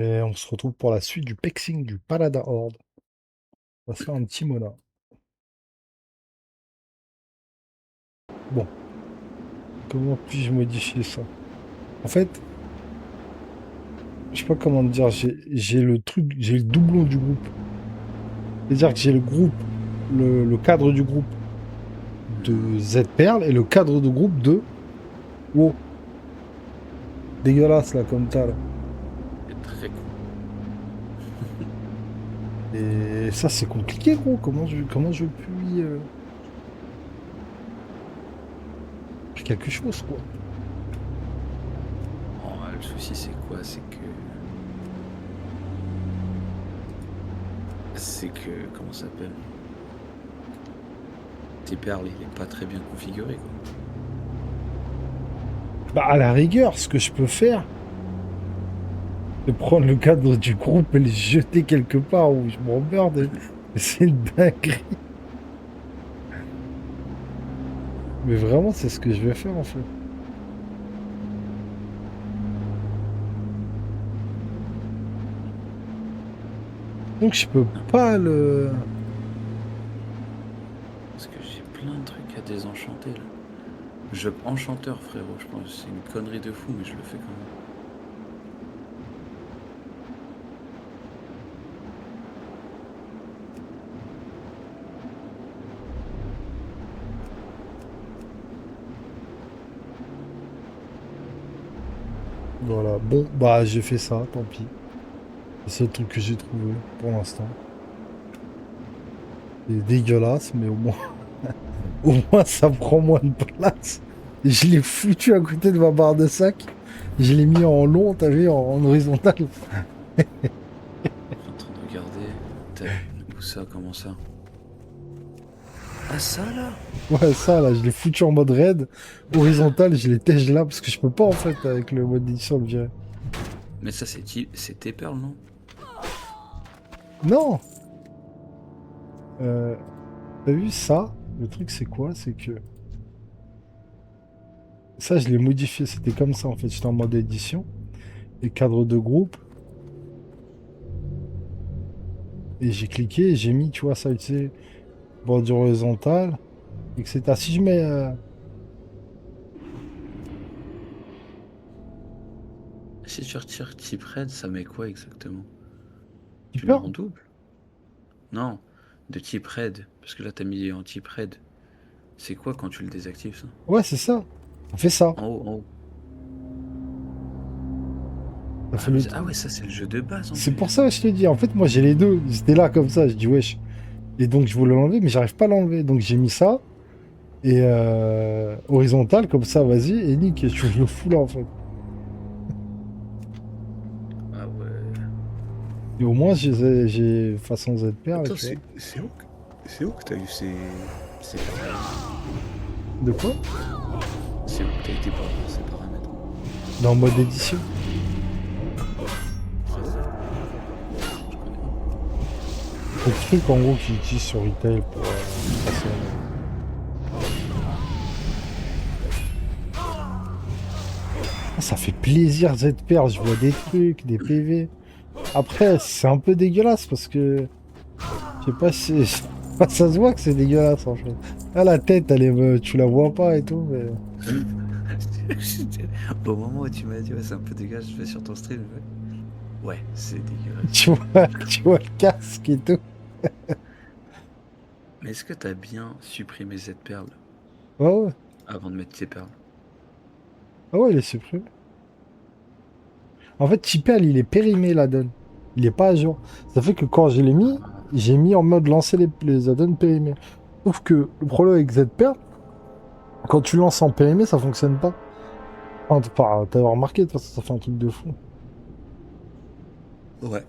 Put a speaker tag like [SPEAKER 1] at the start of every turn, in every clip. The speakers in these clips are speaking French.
[SPEAKER 1] Et on se retrouve pour la suite du Pexing du Paladin Horde. On va se faire un petit mona. Bon, comment puis-je modifier ça? En fait, je sais pas comment te dire, j'ai le truc, j'ai le doublon du groupe. C'est-à-dire que j'ai le groupe, le cadre du groupe de
[SPEAKER 2] Mhm.
[SPEAKER 1] Z-Perl et le cadre de groupe de WoW. Dégueulasse là, comme ça là.
[SPEAKER 2] C'est très con.
[SPEAKER 1] Et ça, c'est compliqué, gros. Comment je puis faire quelque chose, quoi.
[SPEAKER 2] Oh, le souci, c'est quoi? Comment ça s'appelle? Tes perles, il est pas très bien configuré, quoi.
[SPEAKER 1] Bah, à la rigueur, ce que je peux faire, de prendre le cadre du groupe et le jeter quelque part où je m'emmerde. C'est une dinguerie. Mais vraiment, c'est ce que je vais faire en fait. Donc je peux
[SPEAKER 2] Non,
[SPEAKER 1] pas le...
[SPEAKER 2] parce que j'ai plein de trucs à désenchanter, là. Je enchanteur, frérot, je pense que c'est une connerie de fou, mais je le fais quand même.
[SPEAKER 1] Voilà. Bon, bah j'ai fait ça, tant pis. C'est le truc que j'ai trouvé pour l'instant. C'est dégueulasse, mais au moins, au moins ça prend moins de place. Et je l'ai foutu à côté de ma barre de sac. Je l'ai mis en long, t'as vu, en horizontal.
[SPEAKER 2] Je suis en train de regarder. Où ça? Comment ça? Ah, ça, là?
[SPEAKER 1] Ouais, ça là, je l'ai foutu en mode raid, horizontal, je l'ai tège là parce que je peux pas en fait avec le mode édition le virer.
[SPEAKER 2] Mais ça, c'est tes perles, non?
[SPEAKER 1] Non! Euh, T'as vu ça? Le truc c'est quoi? C'est que ça je l'ai modifié, c'était comme ça en fait, j'étais en mode édition et cadre de groupe et j'ai cliqué et j'ai mis, tu vois ça, tu sais, bordure horizontale, etc. Si je mets
[SPEAKER 2] Si tu retires type raid, ça met quoi exactement? Tu le mets
[SPEAKER 1] Keeper?
[SPEAKER 2] en double? Non, de type raid, parce que là, t'as mis en type raid. C'est quoi quand tu le désactives, ça?
[SPEAKER 1] Ouais, c'est ça. On fait ça.
[SPEAKER 2] En haut, en haut.
[SPEAKER 1] Ça fait
[SPEAKER 2] Ah, mais
[SPEAKER 1] le
[SPEAKER 2] ah
[SPEAKER 1] truc.
[SPEAKER 2] ouais, ça, c'est le jeu de base en
[SPEAKER 1] C'est pour
[SPEAKER 2] plus.
[SPEAKER 1] ça que je te dis, en fait moi j'ai les deux. J'étais là comme ça, je dis wesh. Et donc je voulais l'enlever, mais j'arrive pas à l'enlever. Donc j'ai mis ça. Et horizontal, comme ça, vas-y, et nique, je le fous là en fait.
[SPEAKER 2] Ah ouais.
[SPEAKER 1] Et au moins, j'ai façon Z-Perle,
[SPEAKER 2] Attends,
[SPEAKER 1] tu vois.
[SPEAKER 2] c'est où que t'as eu ces paramètres?
[SPEAKER 1] De quoi?
[SPEAKER 2] C'est où que t'as été pour avoir ces paramètres?
[SPEAKER 1] Dans le mode édition.
[SPEAKER 2] C'est ça? Je connais pas.
[SPEAKER 1] C'est le truc en gros qu'ils utilisent sur Retail pour passer la main. Ah, ça fait plaisir Z-Perle, je vois des trucs, des PV. Après, c'est un peu dégueulasse parce que je sais pas si ça se voit que c'est dégueulasse en fait. Ah, la tête, tu la vois pas et tout, mais
[SPEAKER 2] Au moment où tu m'as dit, ouais, c'est un peu dégueulasse, je vais sur ton stream. Ouais, c'est dégueulasse.
[SPEAKER 1] tu vois le casque et tout.
[SPEAKER 2] Mais est-ce que t'as bien supprimé cette perle
[SPEAKER 1] Ouais, ouais.
[SPEAKER 2] avant de mettre tes perles?
[SPEAKER 1] Ah ouais, il est supprimé. En fait, Tipel, il est périmé l'addon. Il est pas à jour. Ça fait que quand je l'ai mis, j'ai mis en mode lancer les addons périmés. Sauf que le problème avec ZPerl, quand tu lances en périmé, ça fonctionne pas. Enfin, t'as remarqué, de toute façon, ça fait un truc de fou.
[SPEAKER 2] Ouais.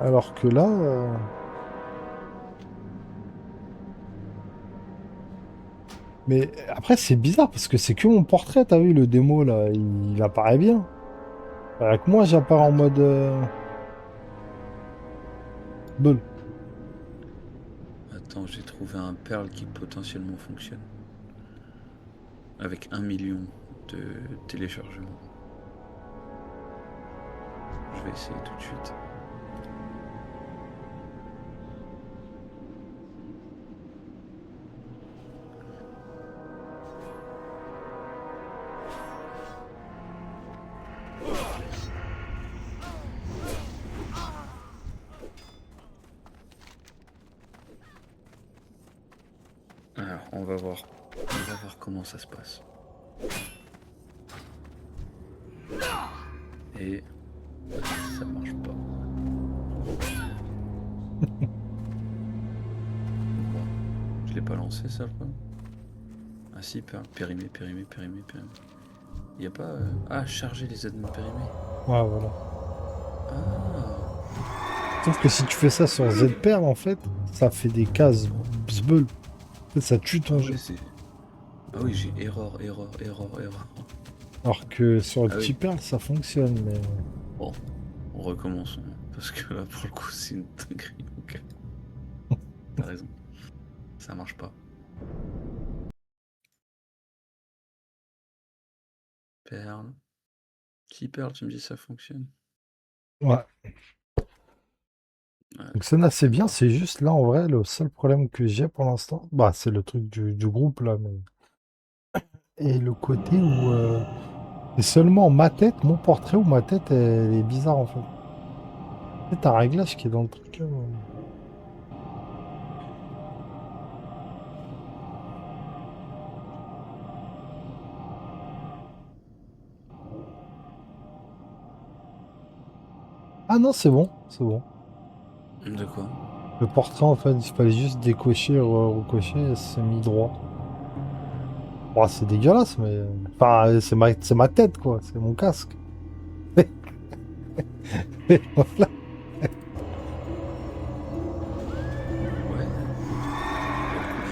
[SPEAKER 1] Alors que là. Mais après, c'est bizarre parce que c'est que mon portrait, t'as vu, le démo là, il apparaît bien. Avec moi, j'apparais en mode bull.
[SPEAKER 2] Attends, j'ai trouvé un perle qui potentiellement fonctionne. Avec 1 million. de téléchargement. Je vais essayer tout de suite. Alors, on va voir. On va voir comment ça se passe. Et ça marche pas. Pourquoi? Je l'ai pas lancé ça, quoi. Ah si, périmé. Il y a pas... Ah, charger les add-ons périmés.
[SPEAKER 1] Ouais, voilà.
[SPEAKER 2] Ah,
[SPEAKER 1] Sauf que si tu fais ça sur ZPerl, en fait, ça fait des cases bzbeul. En fait, ça tue ton
[SPEAKER 2] ah
[SPEAKER 1] jeu.
[SPEAKER 2] ouais, c'est... Ah oui, j'ai erreur.
[SPEAKER 1] Alors que sur le
[SPEAKER 2] Ah oui,
[SPEAKER 1] Perl, ça fonctionne, mais...
[SPEAKER 2] bon, on recommence. Parce que là, pour le coup, c'est une dinguerie. Donc, t'as raison. Ça marche pas. Perle. Si perle, tu me dis ça fonctionne.
[SPEAKER 1] Ouais.
[SPEAKER 2] Ouais.
[SPEAKER 1] Donc c'est assez bien, c'est juste là, en vrai, le seul problème que j'ai pour l'instant, bah, c'est le truc du groupe, là, mais... Et le côté où... c'est seulement ma tête, mon portrait, où ma tête, elle est bizarre, en fait. C'est un réglage qui est dans le truc, là. Ah non, c'est bon, c'est bon.
[SPEAKER 2] De quoi?
[SPEAKER 1] Le portrait, en fait, il fallait juste décocher, recocher, et c'est mis droit. Bon, c'est dégueulasse, mais... Enfin, c'est ma tête, quoi. C'est mon casque. Voilà.
[SPEAKER 2] Ouais.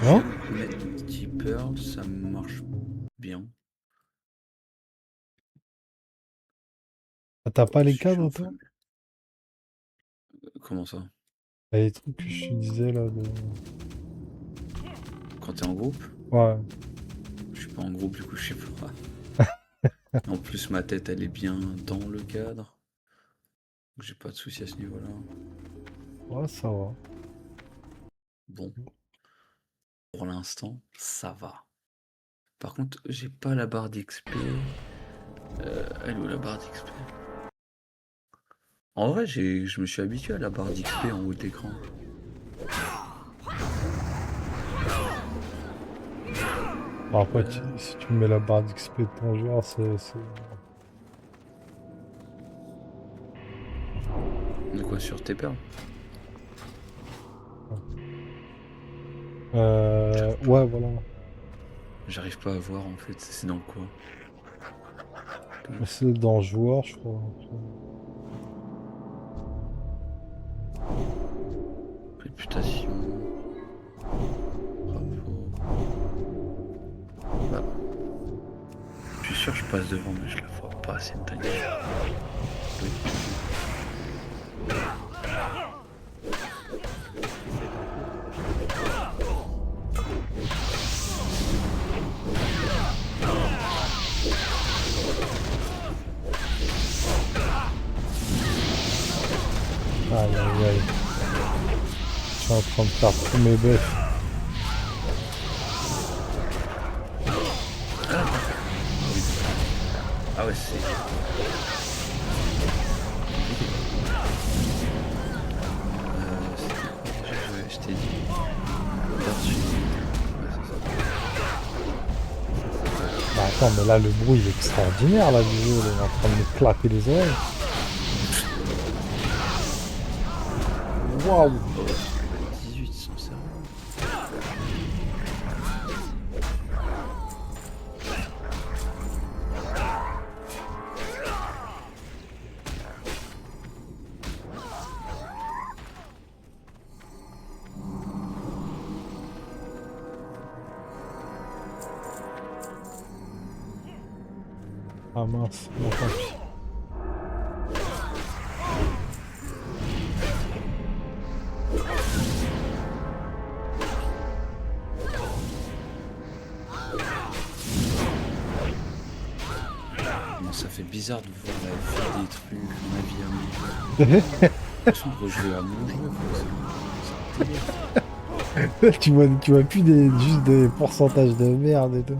[SPEAKER 2] Pour le coup,
[SPEAKER 1] Non?
[SPEAKER 2] je viens de mettre Petit Pearl, ça marche bien.
[SPEAKER 1] Ah, t'as pas les
[SPEAKER 2] Je suis
[SPEAKER 1] cadres,
[SPEAKER 2] en
[SPEAKER 1] toi?
[SPEAKER 2] full. Comment ça?
[SPEAKER 1] Ah, les trucs que je te disais, là, de...
[SPEAKER 2] Quand t'es en groupe?
[SPEAKER 1] Ouais.
[SPEAKER 2] Je suis pas en groupe, du coup, je sais pas. En plus, ma tête, elle est bien dans le cadre. Donc, j'ai pas de soucis à ce niveau-là.
[SPEAKER 1] Ouais, ça va.
[SPEAKER 2] Bon, pour l'instant, ça va. Par contre, j'ai pas la barre d'XP. Elle est où la barre d'XP? En vrai, je me suis habitué à la barre d'XP en haut de l'écran.
[SPEAKER 1] Bon, après, si tu mets la barre d'XP de ton joueur,
[SPEAKER 2] De quoi, sur tes perles?
[SPEAKER 1] Ouais, voilà.
[SPEAKER 2] J'arrive pas à voir en fait, c'est dans quoi?
[SPEAKER 1] Mais c'est dans joueur, je crois.
[SPEAKER 2] Réputation, rapport. Bah, je suis sûr que je passe devant, mais je la vois pas, c'est une dinguerie. Oui.
[SPEAKER 1] Aïe, aïe, aïe. Je suis en train de faire tous mes buffs.
[SPEAKER 2] Ah ouais, c'est. C'était quoi déjà? Je t'ai dit. Par-dessus. Ouais, c'est ça.
[SPEAKER 1] Bah attends, mais là, le bruit il est extraordinaire, là, du jeu. Là, il est en train de me claquer les oreilles. Waouh!
[SPEAKER 2] Oh, 18 sans sérieux.
[SPEAKER 1] Ah mince, bon, tant pis.
[SPEAKER 2] comment ça fait bizarre de voir la vie des trucs, ma vie à moi. J'ai l'impression de rejouer à mon jeu, quoi. C'est un délire.
[SPEAKER 1] Tu vois plus juste des pourcentages de merde et tout.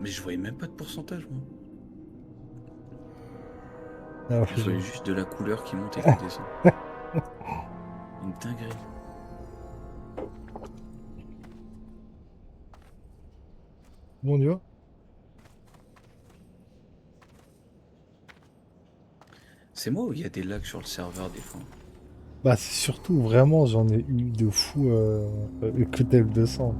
[SPEAKER 2] Mais je voyais même pas de pourcentage, moi.
[SPEAKER 1] Ah ouais,
[SPEAKER 2] Je voyais juste de la couleur qui monte et qui descend. Une dinguerie.
[SPEAKER 1] Mon Dieu.
[SPEAKER 2] C'est moi ou il y a des lags sur le serveur des fois?
[SPEAKER 1] Bah, c'est surtout vraiment, j'en ai eu de fou EQTL 200.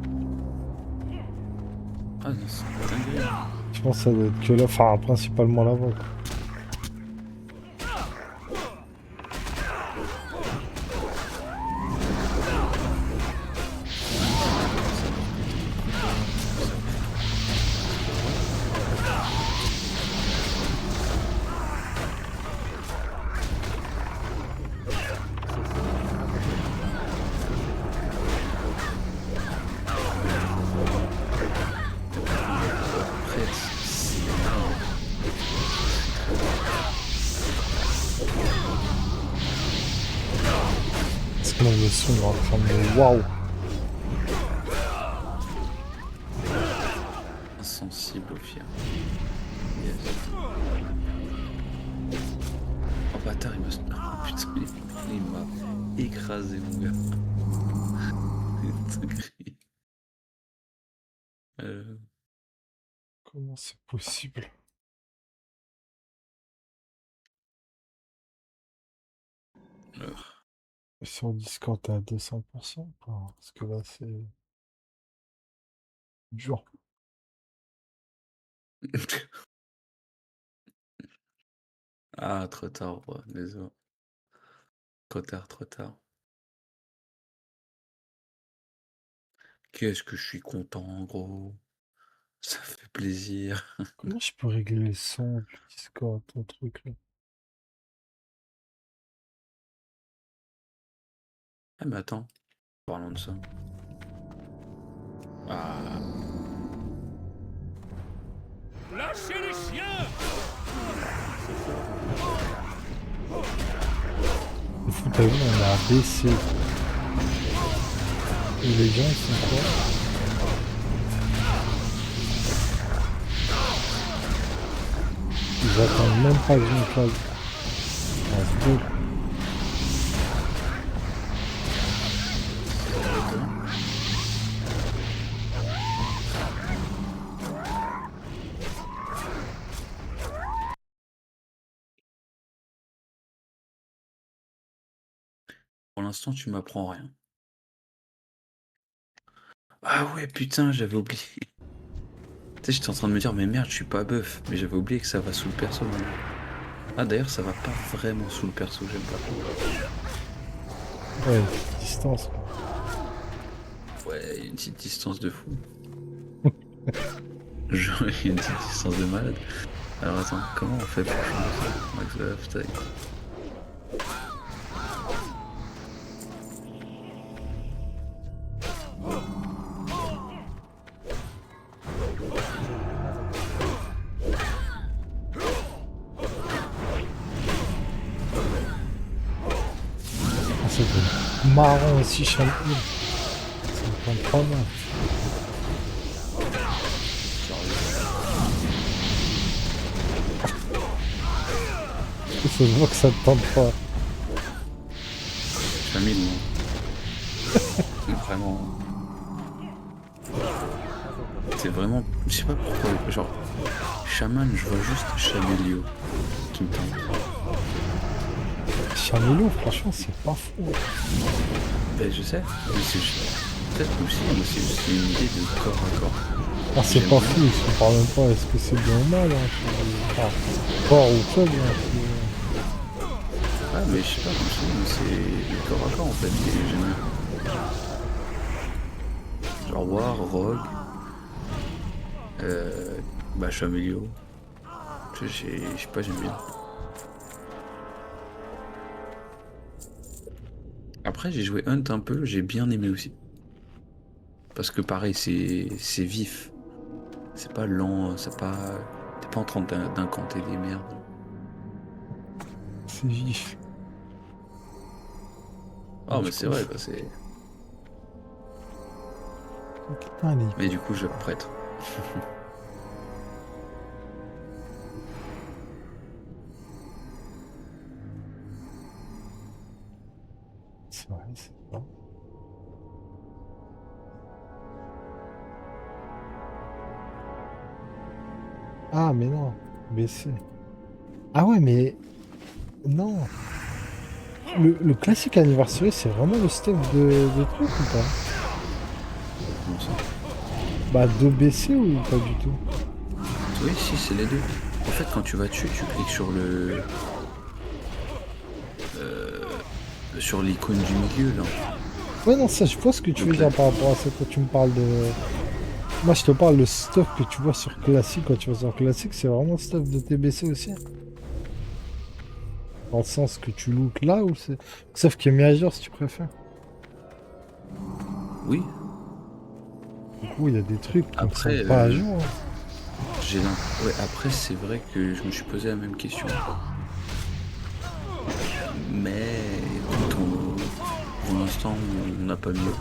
[SPEAKER 2] Ah non, c'est une dinguerie.
[SPEAKER 1] Je pense que ça doit être que là, enfin, principalement là-bas, quoi.
[SPEAKER 2] Après, c'est énorme.
[SPEAKER 1] Parce que là, le son il est en train de... Waouh!
[SPEAKER 2] Insensible au fier. Yes. Oh bâtard, il m'a... Oh, putain, il m'a écrasé, mon gars. C'est une dinguerie.
[SPEAKER 1] Comment c'est possible?
[SPEAKER 2] euh.
[SPEAKER 1] Sur Discord, t'es à 200%, quoi. Parce que là, c'est dur.
[SPEAKER 2] Ah, trop tard, ouais, désolé. Trop tard, trop tard. Qu'est-ce que je suis content, gros. Ça fait plaisir.
[SPEAKER 1] Comment je peux régler le son du Discord, ton truc, là?
[SPEAKER 2] Ah, mais attends, parlons de ça. Ah,
[SPEAKER 3] Lâchez les chiens!
[SPEAKER 1] Le foot à vie, on a baissé. Et les gens, ils font quoi? Ils attendent même pas que je me classe. Ah, c'est beau.
[SPEAKER 2] pour l'instant, tu m'apprends rien. Ah ouais, putain, j'avais oublié. Tu sais, j'étais en train de me dire, mais merde, je suis pas bœuf. Mais j'avais oublié que ça va sous le perso maintenant. Ah, d'ailleurs, ça va pas vraiment sous le perso, j'aime pas trop.
[SPEAKER 1] Ouais, distance, quoi.
[SPEAKER 2] Ouais, il y a une petite distance de fou. Genre, il y a une petite distance de malade. Alors attends, comment on fait pour changer ça? Max de lifestyle.
[SPEAKER 1] Ah, ça doit être marrant aussi, Champion. Ça me prend pas mal. Ça se voit que ça te tente pas.
[SPEAKER 2] Chamil, non. Vraiment. C'est vraiment. Je sais pas pourquoi. Genre, chaman, je vois juste Chamilio qui me tente.
[SPEAKER 1] Chamelo, franchement, c'est pas fou.
[SPEAKER 2] Ben, je sais, mais c'est peut-être aussi, mais c'est juste une idée de corps à corps.
[SPEAKER 1] Ah, c'est
[SPEAKER 2] J'aime
[SPEAKER 1] pas
[SPEAKER 2] bien.
[SPEAKER 1] fou, je te parle même pas, est-ce que c'est bien ou mal, hein, enfin, fort ou faible, hein,
[SPEAKER 2] Ah, mais je sais pas, comme je dis, mais c'est le corps à corps en fait que j'aime bien. Genre War, Rogue, bah Chamilio. Je sais pas, j'aime bien. Après, j'ai joué Hunt un peu, j'ai bien aimé aussi. Parce que pareil, c'est vif. C'est pas lent, t'es pas en train d'incanter des merdes.
[SPEAKER 1] C'est vif.
[SPEAKER 2] Ah, mais c'est vrai, bah, c'est.
[SPEAKER 1] Putain, les...
[SPEAKER 2] Mais du coup, je prête.
[SPEAKER 1] C'est vrai, c'est pas. Ah, mais non. BC. Ah ouais, mais... Non. Le classique anniversaire, c'est vraiment le stuff de truc ou pas?
[SPEAKER 2] Comment ça?
[SPEAKER 1] Bah, de BC ou pas du tout?
[SPEAKER 2] Oui, si, c'est les deux. En fait, quand tu vas dessus, tu cliques sur l'icône du milieu, là.
[SPEAKER 1] Ouais, non, ça, je vois ce que tu veux
[SPEAKER 2] Donc là,
[SPEAKER 1] dire par rapport à ça quand tu me parles de... Moi, je te parle de stuff que tu vois sur classique. Quand tu vas sur classique, c'est vraiment stuff de TBC aussi. Dans le sens que tu lootes là ou c'est... Sauf qui est mis à jour si tu préfères.
[SPEAKER 2] oui.
[SPEAKER 1] Du coup, il y a des trucs qui ne sont
[SPEAKER 2] Après,
[SPEAKER 1] pas à jour. Hein.
[SPEAKER 2] Ouais, après, c'est vrai que je me suis posé la même question. Mais écoute, pour l'instant, on n'a pas mieux.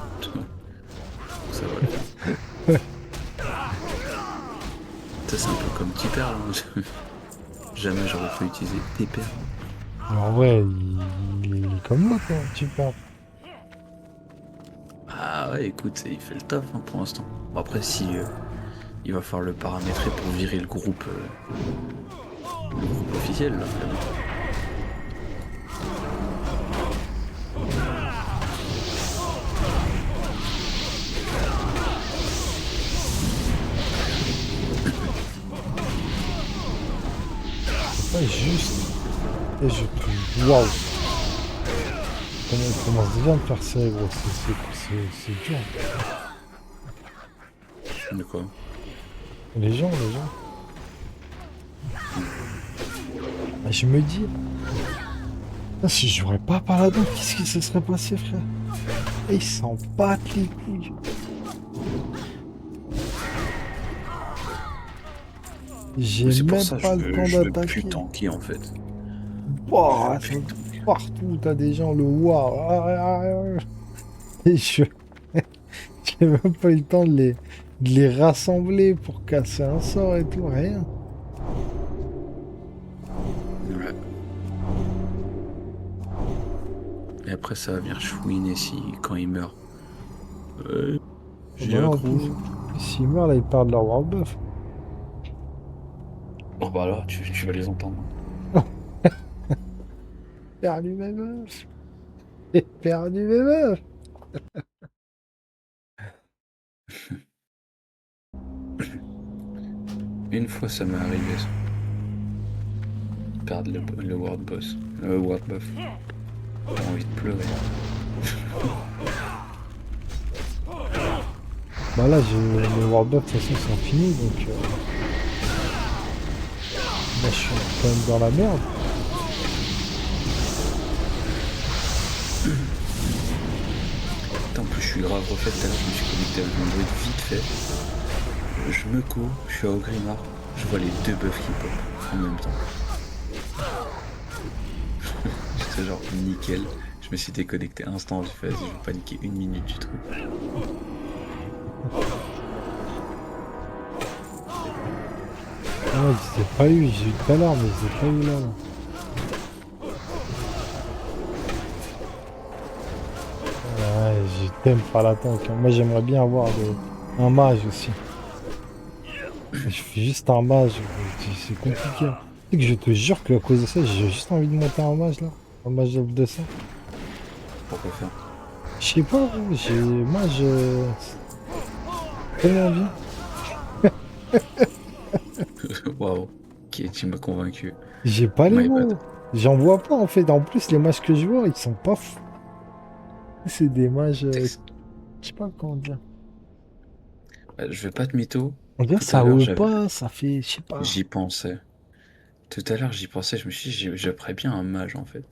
[SPEAKER 2] Ça va le faire. Ça, c'est un peu comme Tipper, là. Jamais j'aurais pu utiliser Tipper.
[SPEAKER 1] Mais en vrai, il est comme l'autre, hein, tu parles.
[SPEAKER 2] Ah ouais, écoute, il fait le taf hein, pour l'instant. Bon, après, si il va falloir le paramétrer pour virer le groupe officiel, là.
[SPEAKER 1] C'est pas juste. Et je trouve. Waouh! Comment il commence déjà à me faire serrer, gros. C'est dur.
[SPEAKER 2] De quoi?
[SPEAKER 1] Les gens, les gens. Ah, je me dis. Ah, si je jouerais pas Paladin, qu'est-ce qui se serait passé, frère? Et ils s'en battent les couilles. J'ai
[SPEAKER 2] C'est pour
[SPEAKER 1] même
[SPEAKER 2] ça que
[SPEAKER 1] pas le temps
[SPEAKER 2] je veux plus
[SPEAKER 1] d'attaquer.
[SPEAKER 2] tanker, en fait.
[SPEAKER 1] Ouah,
[SPEAKER 2] Je veux plus tanker.
[SPEAKER 1] partout, t'as des gens, le waouh. Et j'ai même pas eu le temps de les rassembler pour casser un sort et tout, rien.
[SPEAKER 2] Ouais. Et après, ça va venir chouiner quand il meurt. J'ai
[SPEAKER 1] Voilà,
[SPEAKER 2] un
[SPEAKER 1] en
[SPEAKER 2] gros.
[SPEAKER 1] plus, s'ils meurent, là, ils perdent leur world buff.
[SPEAKER 2] Oh bah là, tu vas les entendre.
[SPEAKER 1] Perdu mes meufs. J'ai perdu mes meufs.
[SPEAKER 2] Une fois, ça m'est arrivé, ça. Perdre le world boss. Le world buff. J'ai envie de pleurer.
[SPEAKER 1] Bah là, les world buff, de toute façon, sont finis, donc... Là, je suis quand même dans la merde.
[SPEAKER 2] Putain, en plus, je suis grave refait tout à l'heure. Je me suis connecté avec mon druide vite fait. Je me cours, je suis à Ogrimmar. Je vois les deux buffs qui pop en même temps. J'étais genre nickel. Je me suis déconnecté instant, j'ai fait, vas-y, je vais paniquer une minute du truc.
[SPEAKER 1] Ouais, je les ai pas eu, j'ai eu tout à l'heure, mais je les ai pas eu là. Ouais, je t'aime pas la tank. Hein. Moi, j'aimerais bien avoir un mage aussi. Je fais juste un mage, c'est compliqué. Hein. Tu sais que je te jure que à cause de ça, j'ai juste envie de monter un mage là. Un mage level 200.
[SPEAKER 2] Pourquoi faire?
[SPEAKER 1] Je sais pas, gros, mage. Tellement bien.
[SPEAKER 2] Waouh. Ok, tu m'as convaincu.
[SPEAKER 1] J'ai pas les
[SPEAKER 2] My bad.
[SPEAKER 1] mots. J'en vois pas en fait. En plus, les mages que je vois, ils sont pas fous. C'est des mages. Je sais pas comment dire.
[SPEAKER 2] Je vais pas te mytho.
[SPEAKER 1] On dirait que
[SPEAKER 2] Tout à
[SPEAKER 1] ça
[SPEAKER 2] l'heure,
[SPEAKER 1] roule pas, ça fait. Je sais pas.
[SPEAKER 2] j'y pensais. Tout à l'heure, j'y pensais. Je me suis dit, je ferais bien un mage en fait.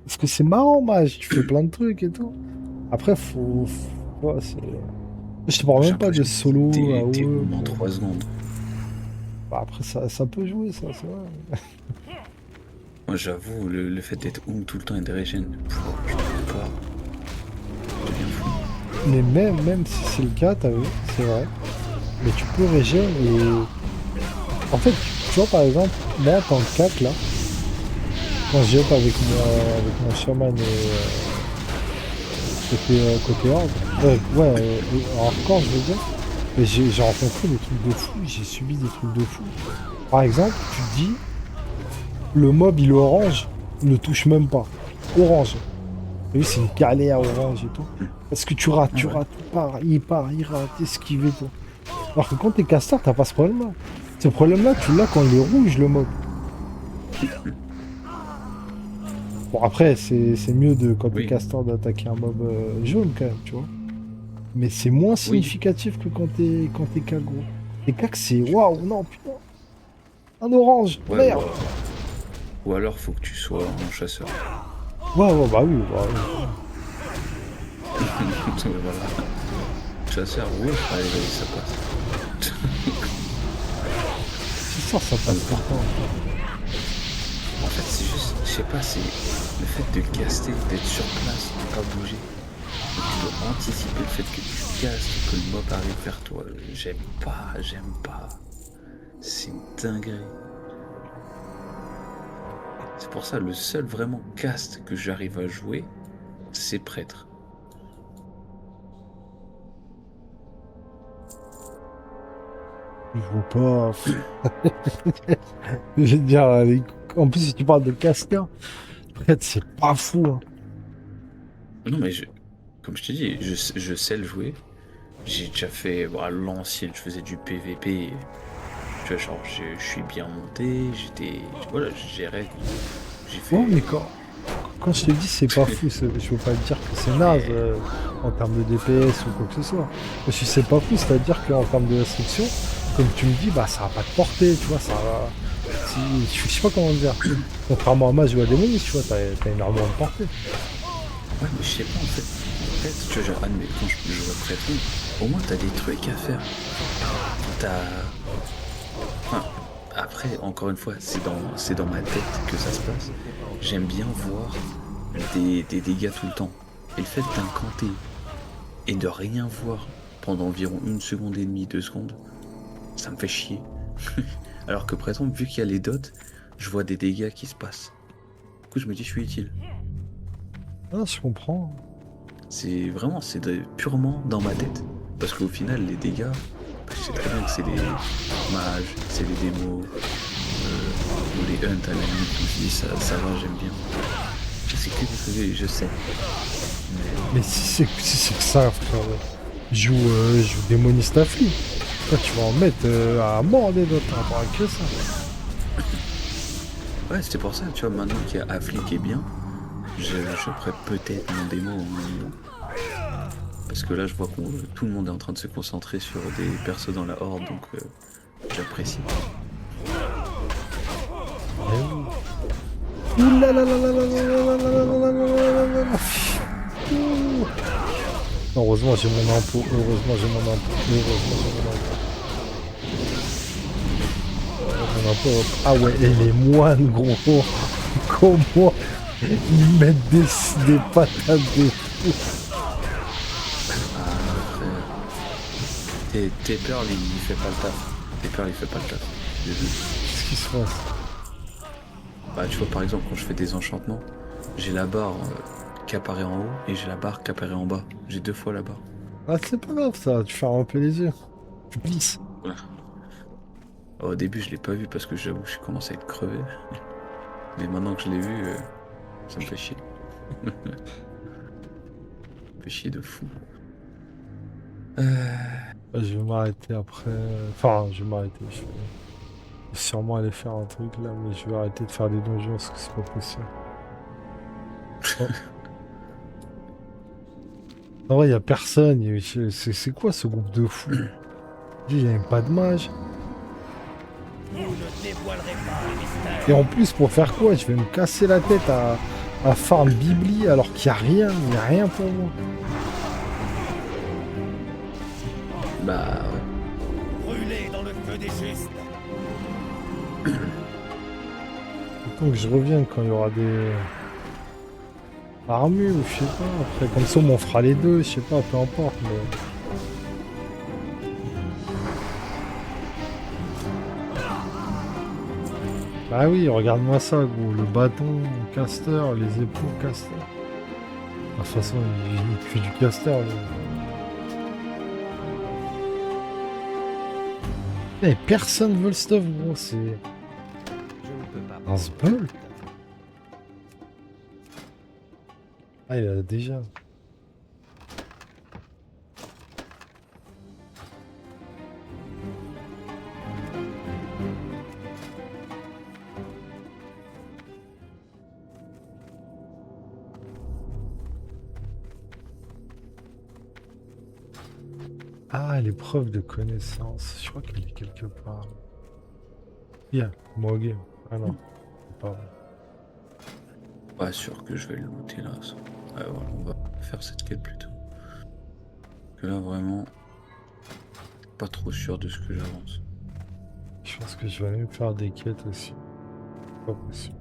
[SPEAKER 1] Parce que c'est marrant, mage. Tu fais plein de trucs et tout. Après, ouais, je te parle
[SPEAKER 2] J'ai
[SPEAKER 1] même pas de
[SPEAKER 2] l'impression
[SPEAKER 1] solo,
[SPEAKER 2] que t'es
[SPEAKER 1] AOE.
[SPEAKER 2] en 3 secondes.
[SPEAKER 1] Bah, après, ça peut jouer, ça, c'est vrai.
[SPEAKER 2] Moi, j'avoue, le fait d'être tout le temps et de régène, je peux pas. Je deviens fou.
[SPEAKER 1] Mais même si c'est le cas, t'as vu, c'est vrai. Mais tu peux régène et... En fait, tu vois, par exemple, moi, en tant que 4, là, quand j'y up avec mon shaman côté horde, hardcore, je veux dire, mais j'ai rencontré des trucs de fou, j'ai subi des trucs de fou. Par exemple, tu te dis, le mob, il est orange, ne touche même pas. Orange. T'as vu, c'est une galère orange et tout. Parce que tu rates,
[SPEAKER 2] Ah ouais.
[SPEAKER 1] il part, il rate, esquive et tout. Alors que quand t'es caster, t'as pas ce problème-là. Ce problème-là, tu l'as quand il est rouge, le mob. Bon, après, c'est mieux quand t'es
[SPEAKER 2] Oui,
[SPEAKER 1] caster d'attaquer un mob jaune, quand même, tu vois. Mais c'est moins
[SPEAKER 2] oui.
[SPEAKER 1] significatif que quand t'es cac, gros. T'es cac, c'est waouh, non, putain. Un orange,
[SPEAKER 2] Ouais,
[SPEAKER 1] merde.
[SPEAKER 2] ou alors faut que tu sois un chasseur.
[SPEAKER 1] Ouais, ouais, bah oui, bah oui.
[SPEAKER 2] Voilà. Chasseur, oui, allez, vas-y, ça passe.
[SPEAKER 1] C'est ça
[SPEAKER 2] Ah,
[SPEAKER 1] passe
[SPEAKER 2] mais
[SPEAKER 1] tout le temps.
[SPEAKER 2] en fait, c'est juste, je sais pas, c'est le fait de caster, d'être sur place, de pas bouger. Donc tu dois anticiper le fait que tu castes, que le mob arrive vers toi. J'aime pas. C'est une dinguerie. C'est pour ça, le seul vraiment cast que j'arrive à jouer, c'est prêtre.
[SPEAKER 1] Je vois pas. Je veux dire, en plus, si tu parles de caster, peut-être c'est pas fou, hein.
[SPEAKER 2] Non, mais comme je t'ai dit, je sais le jouer. J'ai déjà fait, bon, à l'ancienne, je faisais du PVP. Tu vois, genre, je suis bien monté, voilà, je gérais. J'ai
[SPEAKER 1] Ouais, mais
[SPEAKER 2] fait.
[SPEAKER 1] quand je te dis c'est pas fou, je veux pas te dire que c'est naze
[SPEAKER 2] Mais
[SPEAKER 1] en termes de DPS ou quoi que ce soit. Parce que c'est pas fou, c'est-à-dire qu'en termes de restriction, comme tu me dis, bah ça va pas te porter, tu vois, ça va. Je sais pas comment dire. Contrairement à moi, je joue à Démonis, tu vois, t'as énormément de portée.
[SPEAKER 2] ouais, mais je sais pas en fait. En fait, tu vois, genre, admettons, je joue à Prêtre, au moins t'as des trucs à faire. T'as. Enfin, après, encore une fois, c'est dans ma tête que ça se passe. J'aime bien voir des dégâts tout le temps. Et le fait d'incanter et de rien voir pendant environ 1 seconde et demie, 2 secondes, ça me fait chier. Alors que par exemple, vu qu'il y a les dots, je vois des dégâts qui se passent. Du coup, je me dis, je suis utile.
[SPEAKER 1] Ah, je comprends.
[SPEAKER 2] C'est vraiment, purement dans ma tête. Parce qu'au final, les dégâts, bah, je sais très bien que c'est des mages, c'est des démos, ou les hunts à la limite. Je me dis, ça va, j'aime bien. C'est que des trucs, je sais.
[SPEAKER 1] Mais si c'est que ça, frère, joue démoniste affli. Toi, tu vas en mettre à mort des autres, par rapport à que ça.
[SPEAKER 2] Ouais, c'était pour ça, tu vois, maintenant qu'il y a Affli qui est bien, je ferai peut-être mon démo au minimum. Parce que là, je vois que tout le monde est en train de se concentrer sur des persos dans la horde, donc j'apprécie.
[SPEAKER 1] Eh oui. Ouh là là là là là là là là là là là là là là. Ouh. Heureusement, j'ai mon impôt. Heureusement, j'ai mon impôt. Heureusement, j'ai mon impôt. Mon impôt, hop. Ah ouais, et les moines, gros. Comment ils mettent des patates de fou.
[SPEAKER 2] Ah, frère. Tes perles, il fait pas le taf. Tes perles, il fait pas le taf. Désolé.
[SPEAKER 1] Qu'est-ce qui se passe?
[SPEAKER 2] Bah, tu vois, par exemple, quand je fais des enchantements, j'ai la barre qui apparaît en haut et j'ai la barre qui apparaît en bas. J'ai 2 fois la barre.
[SPEAKER 1] Ah, c'est pas grave ça, tu fais un peu les yeux. Tu plisses.
[SPEAKER 2] Ouais. Au début, je l'ai pas vu parce que j'avoue que je commence à être crevé. Mais maintenant que je l'ai vu, ça me fait chier. Ça me fait chier de fou.
[SPEAKER 1] Bah, je vais m'arrêter après. Enfin, je vais m'arrêter. Je vais sûrement aller faire un truc là, mais je vais arrêter de faire des donjons parce que c'est pas possible. Oh. En vrai, y a personne. C'est quoi ce groupe de fous? Il n'y a même pas de mage.
[SPEAKER 3] Vous ne dévoilerez pas les mystères.
[SPEAKER 1] Et en plus, pour faire quoi? Je vais me casser la tête à farm Bibli alors qu'il n'y a rien. Il n'y a rien pour moi.
[SPEAKER 2] Bah ouais.
[SPEAKER 3] Brûlez dans le feu des justes.
[SPEAKER 1] Donc je reviens quand il y aura des armures ou je sais pas. Après, comme ça, on fera les deux, je sais pas, peu importe. Mais... Bah oui, regarde-moi ça, gros. Le bâton, caster, les épaules, caster. De toute façon, il fait du caster. Lui. Eh, personne veut le stuff, gros. C'est
[SPEAKER 3] Je ne peux pas.
[SPEAKER 1] un sbul. Ah, il a déjà. Ah, l'épreuve de connaissance. Je crois qu'elle est quelque part. Yeah, Morgue. Ah non, c'est pas vrai.
[SPEAKER 2] Pas sûr que je vais le looter là. Ça. Ouais, voilà, on va faire cette quête plutôt. Que là, vraiment, pas trop sûr de ce que j'avance.
[SPEAKER 1] Je pense que je vais même faire des quêtes aussi. Pas possible.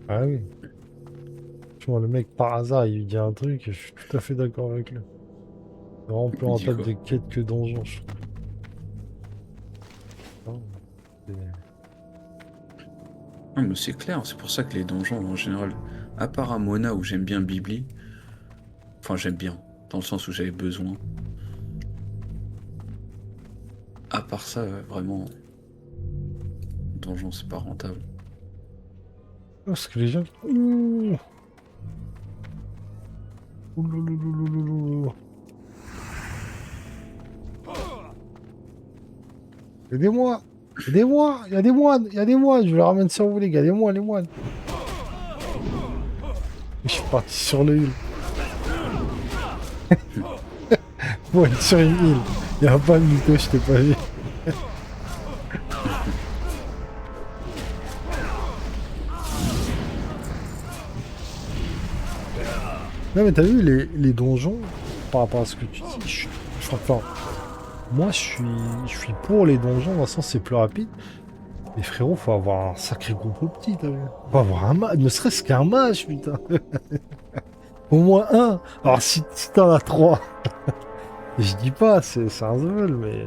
[SPEAKER 1] Ah oui. Tu vois, le mec, par hasard, il dit un truc et je suis tout à fait d'accord avec lui. C'est vraiment plus
[SPEAKER 2] Il
[SPEAKER 1] en
[SPEAKER 2] dit
[SPEAKER 1] tête
[SPEAKER 2] quoi?
[SPEAKER 1] de quêtes que donjons, je trouve. Non, c'est-
[SPEAKER 2] Non, mais c'est clair, c'est pour ça que les donjons, en général, à part à Mona où j'aime bien Bibli, enfin j'aime bien, dans le sens où j'avais besoin. À part ça, vraiment, donjon c'est pas rentable.
[SPEAKER 1] Parce que les gens... Ouh. Oulouloulouloulou. Aidez-moi! Aidez-moi! Il y a des moines! Il y a des moines! Je les ramène sur vous, les gars. Les moines, les moines! Je suis parti sur le île. Faut être sur une île. Il n'y a pas de mytho, je t'ai pas vu. Non mais t'as vu les donjons, par rapport à ce que tu dis, enfin, moi je suis pour les donjons, dans le sens c'est plus rapide. Mais frérot, faut avoir un sacré groupe petit, t'as vu? Faut avoir un mage, ne serait-ce qu'un mage, putain. Au moins un. Alors si t'en as trois, je dis pas, c'est un level, mais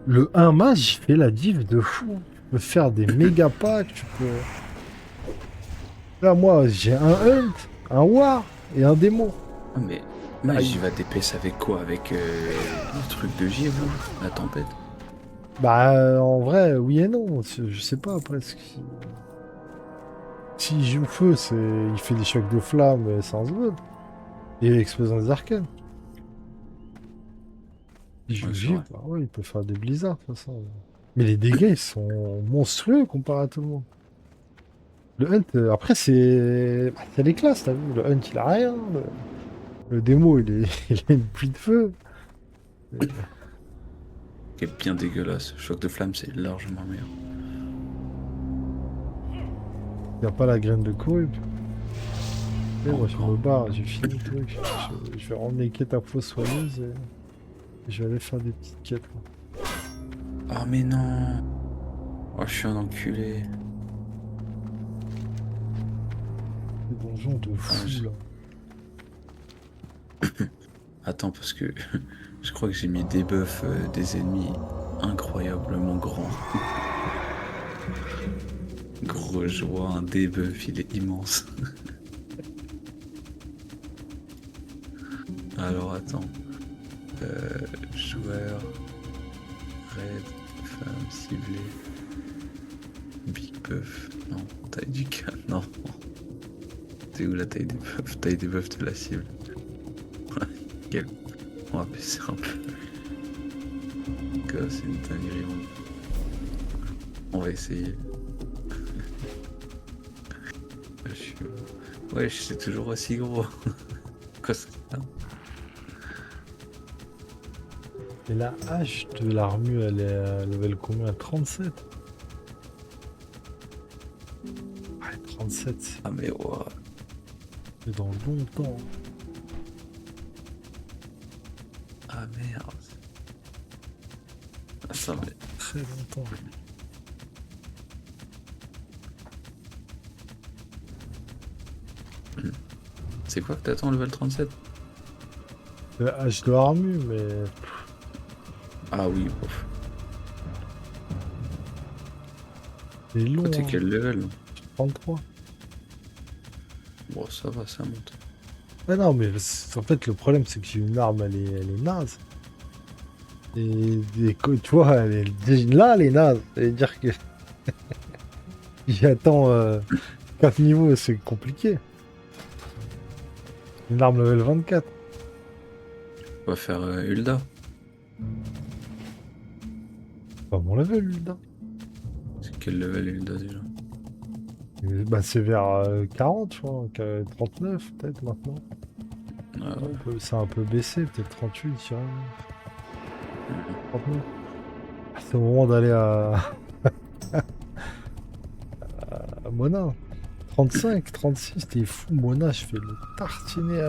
[SPEAKER 1] le un mage, il fait la div de fou. Tu peux faire des méga packs, tu peux. Là moi j'ai un hunt, un war et un démo.
[SPEAKER 2] Ah, mais j'y va DPS avec quoi? Avec le truc de givre, là, la tempête?
[SPEAKER 1] Bah, en vrai, oui et non. Je sais pas après ce qui. S'il joue feu, il fait des chocs de flammes sans vol. Et explosion des arcanes. Il joue
[SPEAKER 2] Ouais, c'est
[SPEAKER 1] givre,
[SPEAKER 2] vrai.
[SPEAKER 1] bah ouais, il peut faire des blizzards de toute façon. Mais les dégâts, ils sont monstrueux comparé à tout le monde. Le hunt, après, c'est les classes, t'as vu. Le hunt, il a rien. Le démo, il a une pluie de feu.
[SPEAKER 2] Qui est bien dégueulasse. Choc de flamme, c'est largement meilleur.
[SPEAKER 1] Il n'y a pas la graine de corrupte. Et moi, je
[SPEAKER 2] Encore.
[SPEAKER 1] me barre, j'ai fini le truc. Je vais rendre les quêtes à fossoyeuse et je vais aller faire des petites quêtes. Là.
[SPEAKER 2] Oh, mais non! Oh, je suis un enculé.
[SPEAKER 1] Des donjons de
[SPEAKER 2] Ah,
[SPEAKER 1] fou là.
[SPEAKER 2] Attends, parce que je crois que j'ai mis des buffs des ennemis incroyablement grands. Gros, je vois un debuff, il est immense. Alors attends. Joueur, raid, femme, ciblée, big buff, non, taille du cap, non. C'est où la taille des buffs? Taille des buffs de la cible. Quel... On va baisser un peu. C'est une dinguerie. On va essayer. Je suis... Ouais, c'est toujours aussi gros. Quoi, c'est ça?
[SPEAKER 1] Et la hache de l'armure, elle est à level combien? 37. Ouais, 37,
[SPEAKER 2] Ah mais ouais.
[SPEAKER 1] c'est dans longtemps.
[SPEAKER 2] Ah merde. Ah, ça mais...
[SPEAKER 1] Très longtemps.
[SPEAKER 2] C'est quoi que t'attends level 37?
[SPEAKER 1] Le H de Armu, mais...
[SPEAKER 2] Ah oui, bof.
[SPEAKER 1] C'est long,
[SPEAKER 2] Toi, t'es
[SPEAKER 1] hein.
[SPEAKER 2] quel level?
[SPEAKER 1] 33.
[SPEAKER 2] Bon, ça va, ça monte.
[SPEAKER 1] Ah non, mais en fait, le problème, c'est que j'ai une arme, elle est naze. Tu vois, là, elle est naze. Ça veut dire que j'attends 4 niveaux, c'est compliqué. Une arme level 24.
[SPEAKER 2] On va faire Hulda.
[SPEAKER 1] Pas mon level, lui, là.
[SPEAKER 2] C'est quel level Hulda déjà?
[SPEAKER 1] Bah, c'est vers 40, je crois. 39, peut-être, maintenant.
[SPEAKER 2] Ah ouais.
[SPEAKER 1] Ça a un peu baissé, peut-être 38, je dirais. 39. Ah, c'est au moment d'aller à Mona. 35, 36, t'es fou. Mona, je fais le tartiner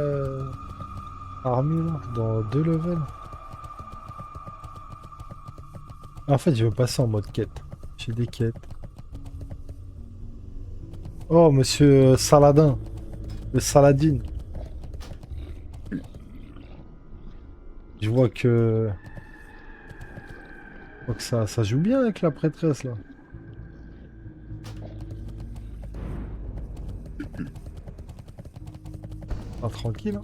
[SPEAKER 1] armure là, dans 2 levels. En fait, je vais passer en mode quête. J'ai des quêtes. Oh, monsieur Saladin. Le Saladin. Je vois que... ça joue bien avec la prêtresse, là. Ah, tranquille, hein.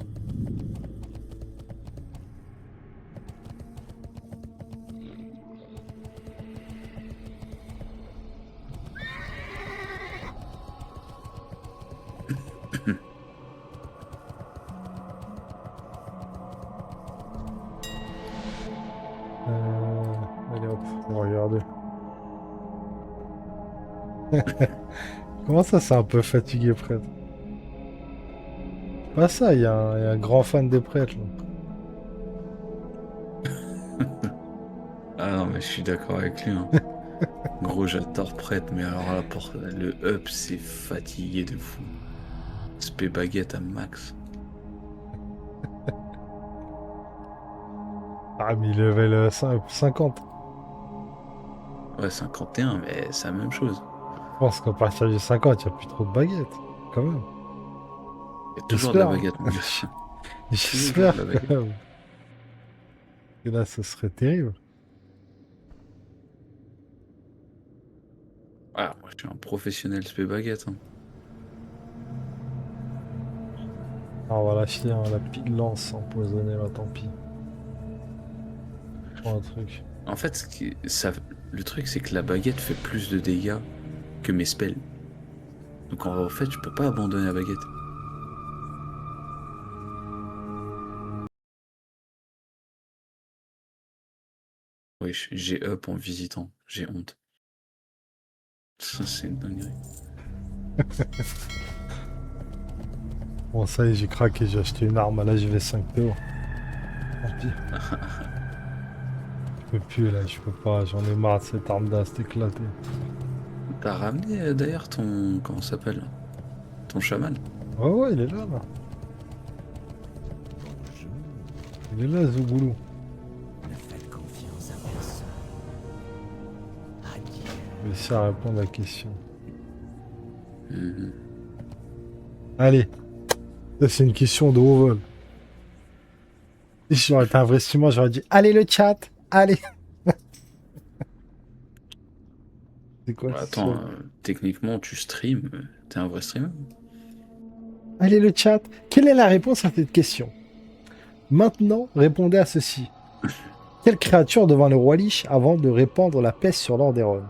[SPEAKER 1] Allez hop, on va regarder. Comment ça, c'est un peu fatigué, prêtre? Pas ça, il y a un grand fan des prêtres, là.
[SPEAKER 2] Ah non, mais je suis d'accord avec lui. Hein. Gros, j'adore prêtre, mais alors là, pour le up, c'est fatigué de fou. Spé baguette à max.
[SPEAKER 1] Ah, mais il level 50.
[SPEAKER 2] Ouais, 51, mais c'est la même chose.
[SPEAKER 1] Je pense qu'à partir du 50, il n'y a plus trop de baguettes. Quand même.
[SPEAKER 2] Il y a toujours de la
[SPEAKER 1] J'espère.
[SPEAKER 2] baguette, mon gars.
[SPEAKER 1] J'espère
[SPEAKER 2] de la
[SPEAKER 1] quand
[SPEAKER 2] baguette.
[SPEAKER 1] même. Et là, ce serait terrible.
[SPEAKER 2] Ah, moi, je suis un professionnel spé baguette. Hein.
[SPEAKER 1] Ah, on va l'acheter, hein, la pile lance empoisonnée, là, tant pis. Je prends un truc.
[SPEAKER 2] En fait, le truc, c'est que la baguette fait plus de dégâts que mes spells. Donc en fait, je peux pas abandonner la baguette. Oui, j'ai up en visitant. J'ai honte. Ça, c'est une dinguerie.
[SPEAKER 1] Bon, ça y est, j'ai craqué, j'ai acheté une arme. Là, j'y vais 5 PO. Tant pis. Je peux plus, là, je peux pas. J'en ai marre de cette arme d'as, c'est éclaté.
[SPEAKER 2] T'as ramené d'ailleurs ton... Comment ça s'appelle? Ton chaman?
[SPEAKER 1] Ouais, ouais, il est là, là. Il est là, Zougoulou.
[SPEAKER 3] Ne faites confiance à personne. Adieu.
[SPEAKER 1] Je vais essayer à répondre à la question.
[SPEAKER 2] Mhm.
[SPEAKER 1] Allez. Ça, c'est une question de haut vol. Si j'aurais été un vrai streamer, j'aurais dit allez le chat, allez. C'est quoi
[SPEAKER 2] Attends,
[SPEAKER 1] ce...
[SPEAKER 2] techniquement, tu stream. T'es un vrai streamer?
[SPEAKER 1] Allez le chat. Quelle est la réponse à cette question? Maintenant, répondez à ceci. Quelle créature devint le roi Lich avant de répandre la peste sur Lordaeron?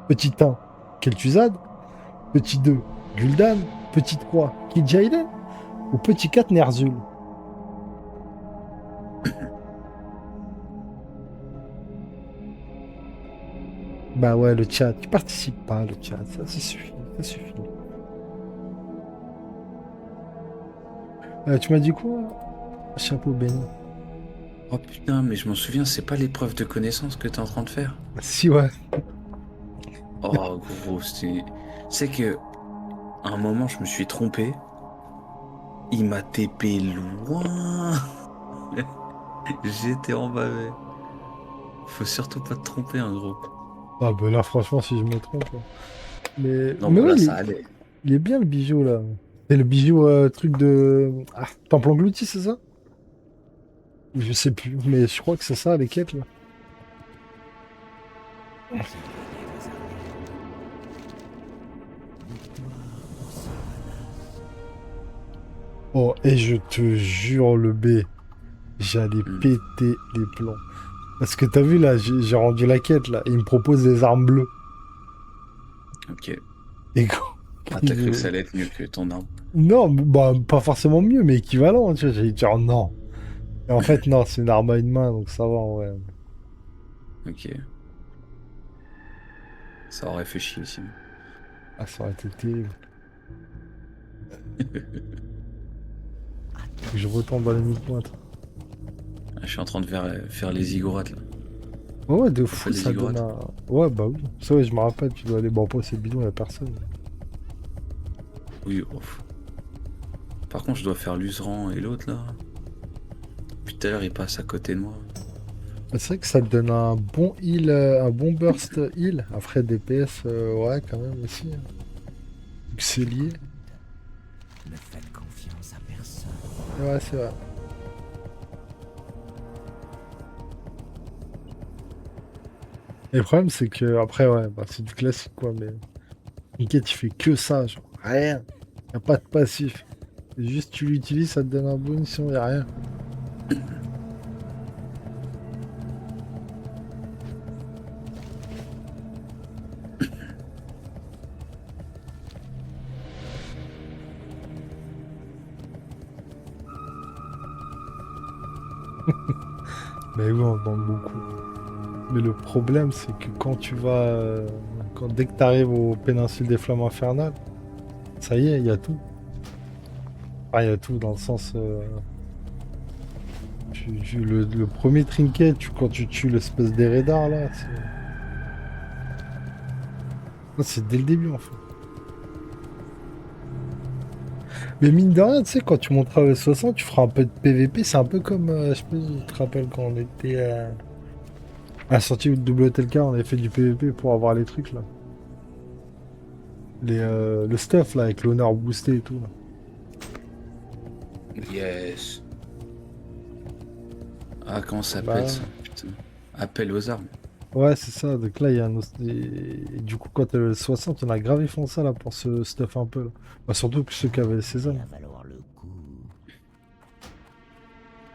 [SPEAKER 1] Petit 1, Kel'Thuzad. Petit 2, Gul'dan. Petit 3, Kil'jaeden. Ou petit 4, Ner'zhul. Bah ouais, le chat. Tu participes pas, le chat. Ça suffit. Ça suffit. Tu m'as dit quoi? Chapeau béni.
[SPEAKER 2] Oh putain, mais je m'en souviens, c'est pas l'épreuve de connaissance que t'es en train de faire?
[SPEAKER 1] Si, ouais.
[SPEAKER 2] Oh gros, c'est que à un moment je me suis trompé. Il m'a TP loin. J'étais en bas. Faut surtout pas te tromper, hein, gros.
[SPEAKER 1] Ah bah là, franchement, si je me trompe. Là.
[SPEAKER 2] Non,
[SPEAKER 1] Mais
[SPEAKER 2] bon,
[SPEAKER 1] ouais,
[SPEAKER 2] là ça allait.
[SPEAKER 1] il est bien le bijou, là. C'est le bijou truc de... Ah, temple englouti, c'est ça? Je sais plus, mais je crois que c'est ça, les quêtes, là.
[SPEAKER 3] Vous êtes vos armées. Victoire ou Savanas.
[SPEAKER 1] Oh, et je te jure, le B, j'allais
[SPEAKER 2] Hmm,
[SPEAKER 1] péter les plombs. Parce que t'as vu, là, j'ai rendu la quête, là. Il me propose des armes bleues.
[SPEAKER 2] ok.
[SPEAKER 1] Et quand...
[SPEAKER 2] Ah, t'as cru que ça allait être mieux que ton arme.
[SPEAKER 1] Non, bah, pas forcément mieux, mais équivalent, tu vois. J'ai dit, oh, non. Et en fait, non, c'est une arme à une main, donc ça va, ouais.
[SPEAKER 2] Ok. Ça aurait fait chier aussi.
[SPEAKER 1] Ah, ça aurait été terrible. Faut que je retombe dans les mille-pointes.
[SPEAKER 2] Je suis en train de faire les ziggourats là.
[SPEAKER 1] Ouais, ouais, de
[SPEAKER 2] T'as fait
[SPEAKER 1] fou,
[SPEAKER 2] les
[SPEAKER 1] ça donne
[SPEAKER 2] ziggourats?
[SPEAKER 1] un... Ouais, bah oui. Ça, ouais, je me rappelle, tu dois aller... Bon, après, c'est bidon, y'a personne.
[SPEAKER 2] Oui, ouf. Par contre, je dois faire l'useran et l'autre là. Puis tout à l'heure, il passe à côté de moi.
[SPEAKER 1] Mais c'est vrai que ça te donne un bon heal, un bon burst heal. Après, DPS, ouais, quand même aussi, hein. Vu que c'est lié.
[SPEAKER 3] Ne faites confiance à personne.
[SPEAKER 1] Ouais, c'est vrai. Et le problème, c'est que, après, ouais, bah, c'est du classique, quoi, mais... Niket, il fait que ça, genre, rien. Y a pas de passif. C'est juste, tu l'utilises, ça te donne un bonus, sinon y a rien. Mais oui, on demande beaucoup. Mais le problème, c'est que quand tu vas... dès que t'arrives aux péninsules des Flammes Infernales, ça y est, il y a tout. Ah, il y a tout dans le sens... le premier trinket, quand tu tues l'espèce d'Eredar, là, c'est dès le début, en fait. Mais mine de rien, tu sais, quand tu monteras à 60, tu feras un peu de PVP. C'est un peu comme, je sais pas si tu te rappelles quand on était à la sortie de WTLK, on avait fait du PVP pour avoir les trucs, là. Le stuff, là, avec l'honneur boosté et tout, là.
[SPEAKER 2] Yes. Ah, comment ça s'appelle
[SPEAKER 1] Bah,
[SPEAKER 2] ça? Putain. Appel aux armes.
[SPEAKER 1] ouais, c'est ça. Donc là, il y a un... et du coup, quand t'as le 60, on a grave ils font ça, là, pour ce stuff un peu, là. Bah, surtout que ceux qui avaient le
[SPEAKER 3] Et
[SPEAKER 1] sésame.
[SPEAKER 3] à valoir le coup.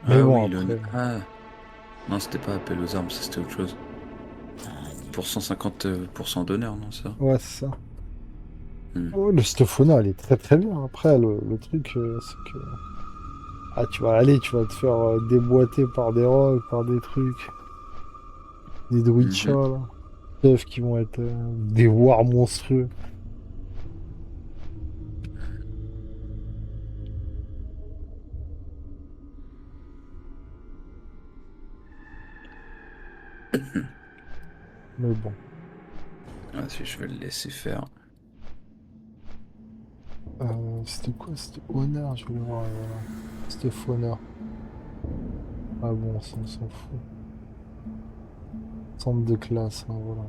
[SPEAKER 1] Mais
[SPEAKER 2] Ah
[SPEAKER 1] bon,
[SPEAKER 2] oui, le.
[SPEAKER 1] après...
[SPEAKER 2] Ah, non, c'était pas appel aux armes, ça c'était autre chose. Pour 150% d'honneur, non, ça?
[SPEAKER 1] Ouais, c'est ça.
[SPEAKER 2] Hmm.
[SPEAKER 1] Ouais, le stuff honneur, il est très très bien. Après, le truc, c'est que... Ah, tu vas aller, tu vas te faire déboîter par des rocs, par des trucs, des druides
[SPEAKER 2] Mhm.
[SPEAKER 1] là. Stuff qui vont être des wars monstrueux. Mais bon.
[SPEAKER 2] Ah, si je vais le laisser faire.
[SPEAKER 1] C'était quoi? C'était honneur, je voulais voir. Voilà. C'était honneur. Ah bon, ça, on s'en fout. Centre de classe, hein, voilà.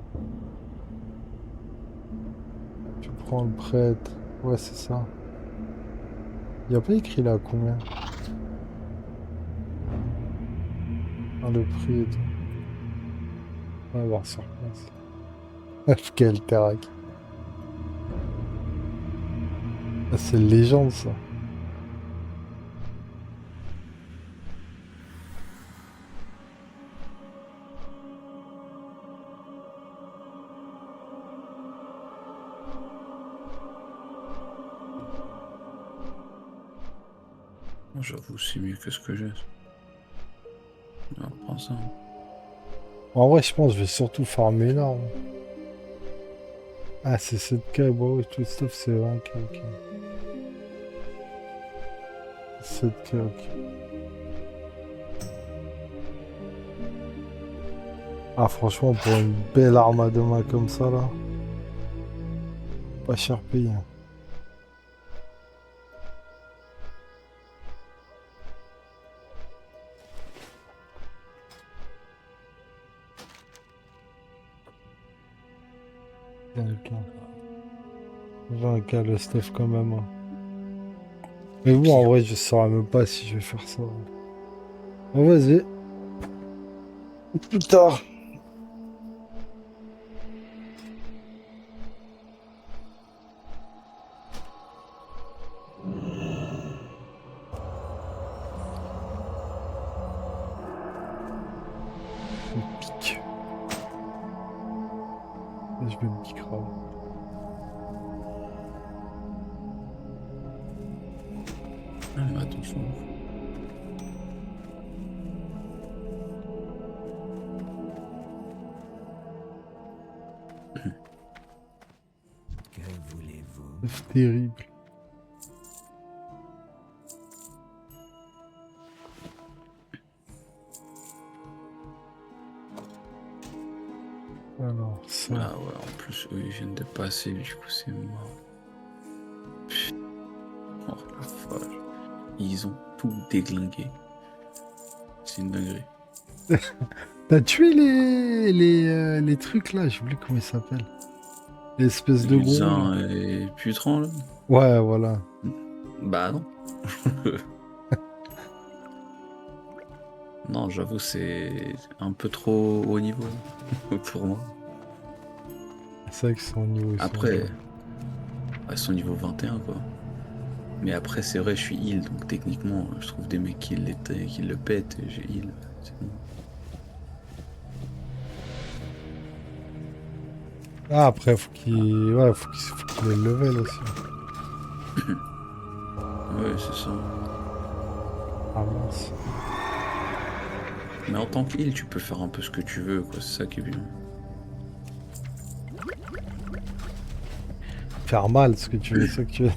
[SPEAKER 1] Tu prends le prêtre. Ouais, c'est ça. Il n'y a pas écrit là combien. Ah, le prix et tout. On va voir sur place. FK Terac. Ah, c'est une légende, ça.
[SPEAKER 2] Oh, j'avoue, c'est mieux que ce que j'ai. On prend ça, hein.
[SPEAKER 1] En vrai, je pense que je vais surtout farmer là, hein. Ah, c'est 7K, bon, tout le stuff, c'est 20K, ok. 7K, ok. Ah, franchement, pour une belle arme à deux mains comme ça, là, pas cher payé, hein. Vingt k 20K le stuff quand même, hein. Mais bon, en vrai, je saurais même pas si je vais faire ça. Bon, vas-y. Plus tard. Le pic. Je vais me piquer.
[SPEAKER 2] Ah, mais attention.
[SPEAKER 3] Que voulez-vous?
[SPEAKER 1] C'est terrible. Alors, ça.
[SPEAKER 2] Ah ouais, en plus, eux, ils viennent de passer, du coup, c'est mort. Putain. Oh la vache. Ils ont tout déglingué. C'est une dinguerie.
[SPEAKER 1] T'as tué les trucs là, j'ai oublié comment ils s'appellent. L'espèce de gros.
[SPEAKER 2] Luzin
[SPEAKER 1] Là.
[SPEAKER 2] et Putran, là.
[SPEAKER 1] Ouais, voilà.
[SPEAKER 2] Bah non. Non, j'avoue, c'est un peu trop haut niveau pour moi.
[SPEAKER 1] C'est vrai que c'est au niveau.
[SPEAKER 2] Après, elles sont niveau 21, quoi. Mais après, c'est vrai, je suis heal, donc techniquement, je trouve des mecs qui le pètent et j'ai heal. C'est bon.
[SPEAKER 1] Ah, après, faut qu'il. Ouais, faut qu'il ait le level aussi.
[SPEAKER 2] Ouais, c'est ça.
[SPEAKER 1] Ah mince.
[SPEAKER 2] Mais en tant que heal, tu peux faire un peu ce que tu veux, quoi. C'est ça qui est bien.
[SPEAKER 1] Faire mal ce que tu veux, c'est ce que tu veux.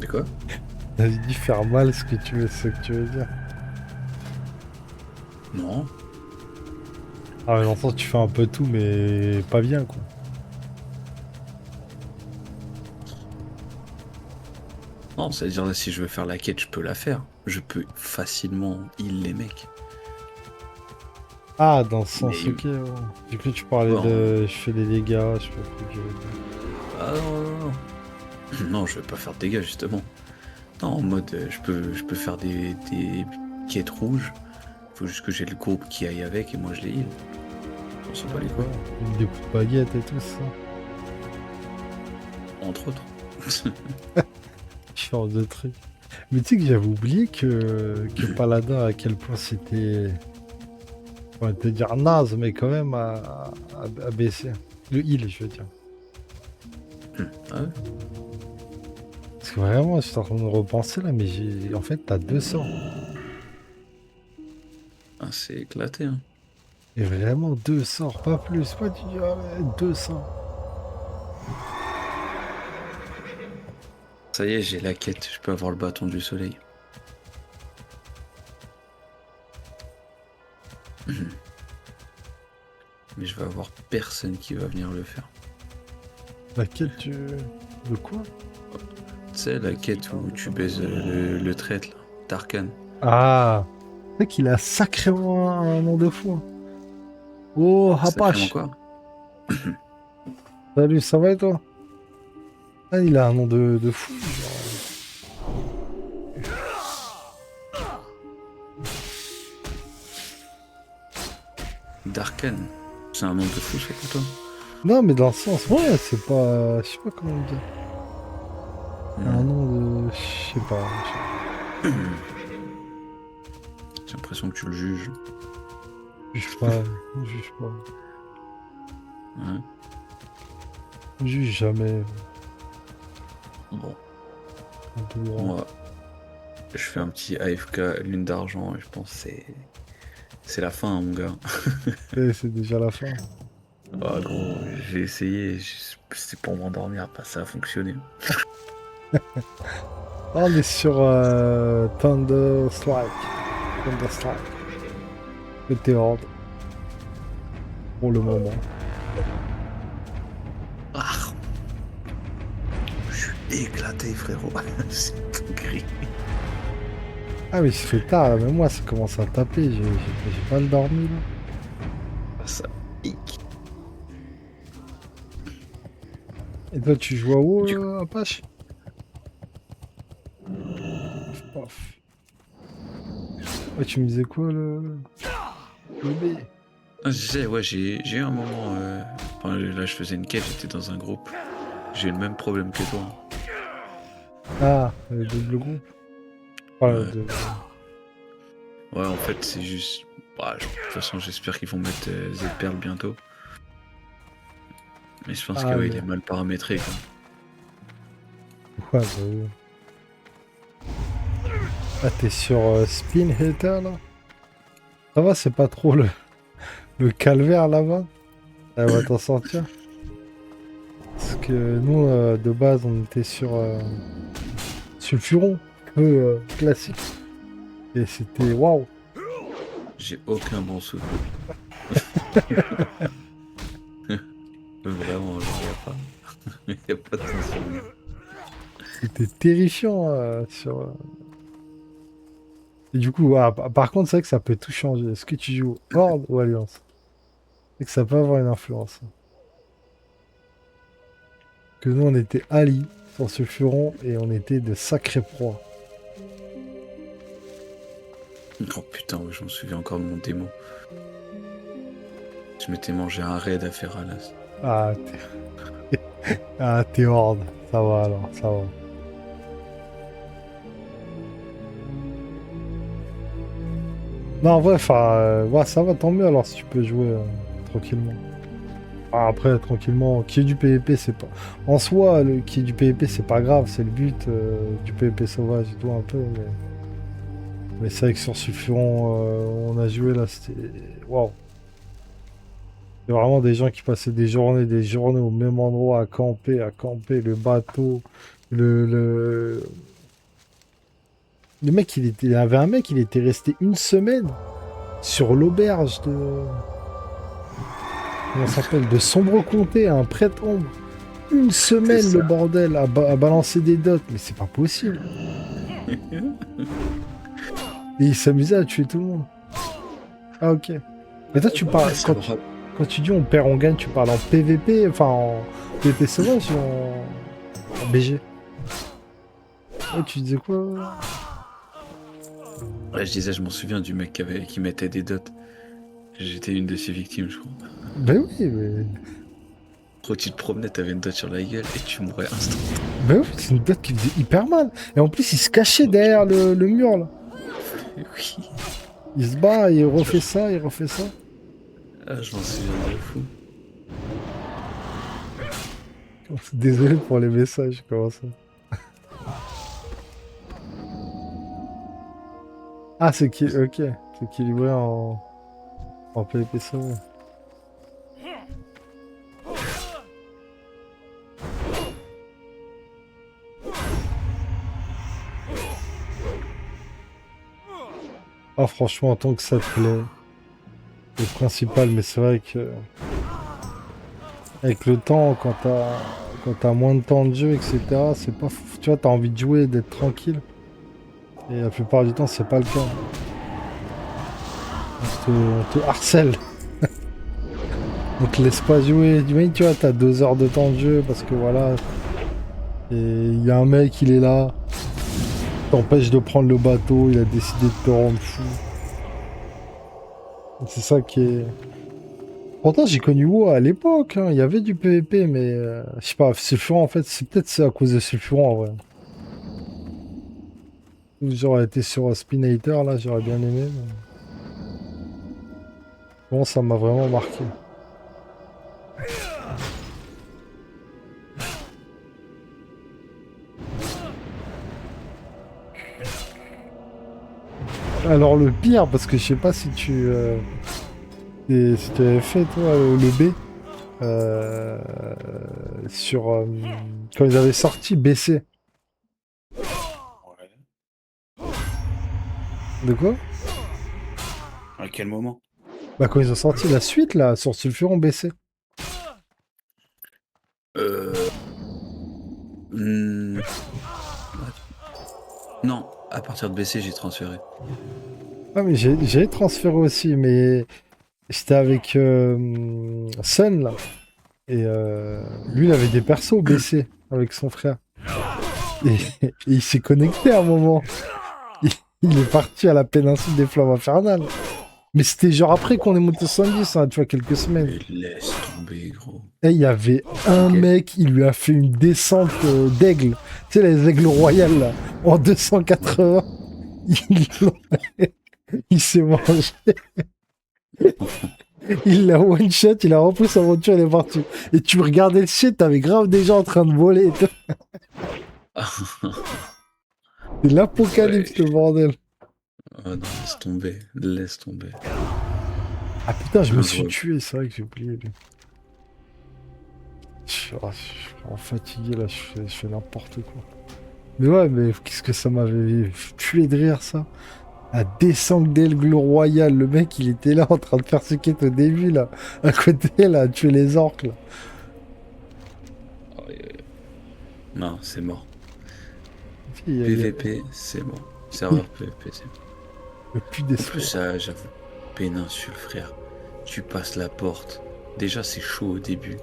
[SPEAKER 2] De quoi?
[SPEAKER 1] T'as dit faire mal ce que tu veux, c'est ce que tu veux dire.
[SPEAKER 2] Non.
[SPEAKER 1] Ah, mais dans le sens, tu fais un peu tout, mais pas bien, quoi.
[SPEAKER 2] Non, c'est-à-dire, si je veux faire la quête, je peux la faire. Je peux facilement heal les mecs.
[SPEAKER 1] Ah, dans ce sens,
[SPEAKER 2] Mais-
[SPEAKER 1] ok. Ouais. Du coup, tu parlais
[SPEAKER 2] Bon.
[SPEAKER 1] de. Je fais des dégâts, je fais des trucs.
[SPEAKER 2] Ah non, non, non. Non, je vais pas faire de dégâts, justement. Non, en mode, je peux faire des quêtes rouges. Faut juste que j'ai le groupe qui aille avec et moi je les heal. On s'en bat les couilles.
[SPEAKER 1] Des coups de baguette et tout ça.
[SPEAKER 2] Entre autres.
[SPEAKER 1] Genre de trucs. Mais tu sais que j'avais oublié que Paladin, à quel point c'était. On va te dire naze, mais quand même à baisser. Le heal, je veux dire.
[SPEAKER 2] Ah ouais.
[SPEAKER 1] Parce que vraiment, je suis en train de repenser là, mais en fait, t'as 200.
[SPEAKER 2] Ah, c'est éclaté, hein.
[SPEAKER 1] Et vraiment 200, pas plus. Pas du 200.
[SPEAKER 2] Ça y est, j'ai la quête, je peux avoir le bâton du soleil. Mais je vais avoir personne qui va venir le faire.
[SPEAKER 1] Laquelle tu. De quoi?
[SPEAKER 2] Tu sais, la quête où tu baises le traître, là, Tarkan.
[SPEAKER 1] Ah! C'est vrai qu'il a sacrément un nom de fou. Hein. Oh,
[SPEAKER 2] Sacrément
[SPEAKER 1] Apache!
[SPEAKER 2] quoi?
[SPEAKER 1] Salut, ça va et toi? Ah, il a un nom de fou.
[SPEAKER 2] Darkan. C'est un nom de fou, ça, pour toi?
[SPEAKER 1] Non, mais dans le sens, ouais, c'est pas. Je sais pas comment le dire. Un nom de. Je sais pas.
[SPEAKER 2] J'ai l'impression que tu le juges.
[SPEAKER 1] Je juge pas. Je juge pas.
[SPEAKER 2] Ouais.
[SPEAKER 1] Je juge jamais.
[SPEAKER 2] Bon,
[SPEAKER 1] En dehors.
[SPEAKER 2] moi, je fais un petit AFK lune d'argent et je pense que c'est la fin, hein, mon gars.
[SPEAKER 1] C'est déjà la fin.
[SPEAKER 2] Ah gros, j'ai essayé, c'est pour m'endormir, pas ça a fonctionné.
[SPEAKER 1] Là, on est sur Thunderstrike. Thunderstrike. Côté horde. Pour le moment.
[SPEAKER 2] Ah, je suis éclaté, frérot. C'est tout gris.
[SPEAKER 1] Ah, mais c'est fait tard, là. Même moi, ça commence à taper. J'ai pas le dormi, là.
[SPEAKER 2] Ah, ça pique.
[SPEAKER 1] Et toi, tu joues à où,
[SPEAKER 2] Du
[SPEAKER 1] Apache? Ouais, tu me disais quoi, le B?
[SPEAKER 2] Ah, je disais, ouais, j'ai eu un moment. Enfin, là, je faisais une quête, j'étais dans un groupe. J'ai eu le même problème que toi.
[SPEAKER 1] Ah, le double groupe. Voilà,
[SPEAKER 2] Ouais. Ouais, en fait, c'est juste. Bah, de toute façon, j'espère qu'ils vont mettre Z-Perl bientôt. Mais je pense que
[SPEAKER 1] Ah,
[SPEAKER 2] ouais,
[SPEAKER 1] le...
[SPEAKER 2] il est mal paramétré, quoi.
[SPEAKER 1] Ouais, bah oui. Ah, t'es sur Spin Hater, là? Ça va, c'est pas trop le calvaire, là-bas? Elle va t'en sortir? Parce que nous, de base, on était sur le furon, un peu classique. Et c'était waouh!
[SPEAKER 2] J'ai aucun bon souvenir. Vraiment, il n'y a pas. Il n'y a pas de bon souvenir.
[SPEAKER 1] C'était terrifiant Et du coup, ah, par contre, c'est vrai que ça peut tout changer. Est-ce que tu joues Horde ou Alliance? C'est que ça peut avoir une influence. Que nous, on était Ali sur ce furon et on était de sacrés proies.
[SPEAKER 2] Oh putain, ouais, je me souviens encore de mon démo. Je m'étais mangé un raid à faire à l'as.
[SPEAKER 1] Ah, t'es Horde. Ça va alors, ça va. Non, en vrai, enfin, ouais, ça va, tant mieux alors si tu peux jouer tranquillement. Ah, après, tranquillement, qu'il y ait du PvP, c'est pas. En soi, qu'il y ait du PvP, c'est pas grave, c'est le but du PvP sauvage et tout un peu, mais c'est vrai que sur Sulfuron, on a joué là, c'était. Waouh! C'est vraiment des gens qui passaient des journées au même endroit à camper, le bateau, le. Le mec, il y avait un mec, il était resté une semaine sur l'auberge de. Comment ça s'appelle? De Sombre Comté, un prêtre ombre. Une semaine,
[SPEAKER 2] ça.
[SPEAKER 1] le bordel, à balancer des dots. Mais c'est pas possible. Et il s'amusait à tuer tout le monde. Ah, ok. Mais toi, tu parles. Quand tu dis on perd, on gagne, tu parles en PVP, enfin en PVP sauvage ou en BG? Ouais, tu disais quoi?
[SPEAKER 2] Ouais, je disais, je m'en souviens du mec qui mettait des dots. J'étais une de ses victimes, je crois.
[SPEAKER 1] Ben oui, mais.
[SPEAKER 2] Quand tu te promenais, t'avais une dot sur la gueule et tu mourais instant.
[SPEAKER 1] Ben oui, c'est une dot qui faisait hyper mal. Et en plus, il se cachait derrière le mur là.
[SPEAKER 2] Oui.
[SPEAKER 1] Il se bat, il refait ça, il refait ça.
[SPEAKER 2] Ah, je m'en souviens de fou.
[SPEAKER 1] Désolé pour les messages, comment ça? Ah, ok, c'est équilibré en PvP sauvage. Ah, franchement, tant que ça te plaît, le principal, mais c'est vrai que avec le temps, quand t'as moins de temps de jeu, etc., c'est pas fou. Tu vois, t'as envie de jouer, d'être tranquille. Et la plupart du temps, c'est pas le cas. On te harcèle. On te laisse pas jouer. Tu vois, t'as 2 heures de temps de jeu parce que voilà. Et il y a un mec, il est là. T'empêche de prendre le bateau, il a décidé de te rendre fou. C'est ça qui est. Pourtant, j'ai connu WoW à l'époque, hein. Il y avait du PvP, mais je sais pas, Sulfuron en fait, c'est à cause de Sulfuron en vrai. J'aurais été sur Spinator, là, j'aurais bien aimé. Bon, ça m'a vraiment marqué. Alors le pire, parce que je sais pas si si tu avais fait toi le B sur quand ils avaient sorti BC.
[SPEAKER 2] Ouais.
[SPEAKER 1] De quoi?
[SPEAKER 2] À quel moment?
[SPEAKER 1] Bah quand ils ont sorti la suite là sur Sulfuron BC.
[SPEAKER 2] Euh... hmm, Non, à partir de BC, j'ai transféré.
[SPEAKER 1] Ah mais j'ai transféré aussi, mais j'étais avec Sun là. Et lui il avait des persos BC avec son frère. Et il s'est connecté à un moment. il est parti à la péninsule des Flammes Infernales. Mais c'était genre après qu'on est monté 70, hein, tu vois, quelques semaines.
[SPEAKER 2] Mais laisse tomber, gros.
[SPEAKER 1] Et il y avait un
[SPEAKER 2] Ok.
[SPEAKER 1] mec, il lui a fait une descente d'aigle. Tu sais, les aigles royales, là, en 280. Il, il s'est mangé. Il l'a one shot, il a repris sa voiture, il est parti. Et tu regardais le shit, t'avais grave des gens en train de voler. Et tout. C'est l'apocalypse,
[SPEAKER 2] Ouais.
[SPEAKER 1] le bordel.
[SPEAKER 2] Oh non, laisse tomber, laisse tomber.
[SPEAKER 1] Ah putain, je me
[SPEAKER 2] Un
[SPEAKER 1] suis
[SPEAKER 2] drôle.
[SPEAKER 1] tué, c'est vrai que j'ai oublié. Lui. Je suis vraiment fatigué là, je fais n'importe quoi. Mais ouais, mais qu'est-ce que ça m'avait tué de rire ça. La descente d'Aigle Royal, le mec il était là en train de faire ce quête au début là, à côté là, à tuer les orques là.
[SPEAKER 2] Oh, non, c'est mort.
[SPEAKER 1] Il y a
[SPEAKER 2] PVP, c'est mort. Serveur PVP, c'est mort.
[SPEAKER 1] le plus des
[SPEAKER 2] En plus, ça, j'avoue, péninsule, frère. Tu passes la porte. Déjà, c'est chaud au début.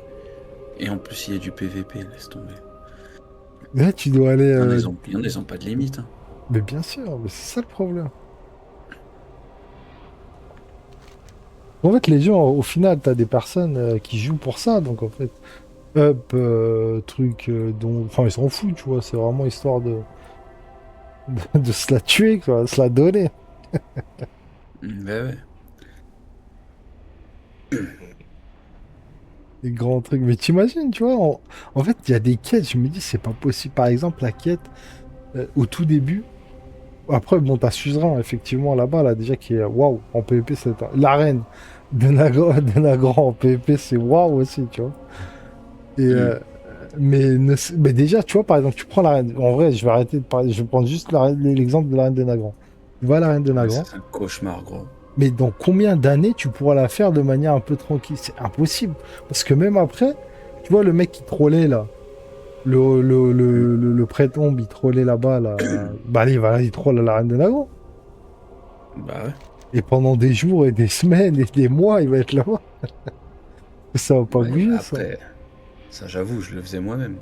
[SPEAKER 2] Et en plus, il y a du PVP, laisse tomber.
[SPEAKER 1] Là tu dois aller.
[SPEAKER 2] Il y en a, ils ont pas de limite. Hein.
[SPEAKER 1] Mais bien sûr, mais c'est ça le problème. En fait, les gens, au final, t'as des personnes qui jouent pour ça, donc en fait, up, truc, dont... Enfin, ils s'en foutent, tu vois, c'est vraiment histoire de se la tuer, quoi, de se la donner.
[SPEAKER 2] Bah ouais.
[SPEAKER 1] Des grands trucs. Mais t'imagines, tu vois, en fait, il y a des quêtes, je me dis, c'est pas possible. Par exemple, la quête, au tout début, après, bon, t'as Suzerain, effectivement, là-bas, là, déjà, qui est, waouh, en PvP, c'est... L'arène de Nagrand en PvP, c'est waouh aussi, tu vois. Et, mais déjà, tu vois, par exemple, tu prends la reine. En vrai, je vais arrêter de parler. Je vais prendre juste l'exemple de la reine de Nagrand. Tu vas à la reine de
[SPEAKER 2] Ouais,
[SPEAKER 1] Nagrand,
[SPEAKER 2] c'est un cauchemar, gros.
[SPEAKER 1] mais dans combien d'années tu pourras la faire de manière un peu tranquille? C'est impossible. Parce que même après, tu vois, le mec qui trollait là, le prêtre-ombre, il trollait là-bas, là. Bah, allez, voilà, il troll à la reine de Nagrand.
[SPEAKER 2] Bah ouais.
[SPEAKER 1] Et pendant des jours et des semaines et des mois, il va être là-bas. Ça va pas
[SPEAKER 2] Ouais,
[SPEAKER 1] bouger, ça.
[SPEAKER 2] après, ça, j'avoue, je le faisais moi-même.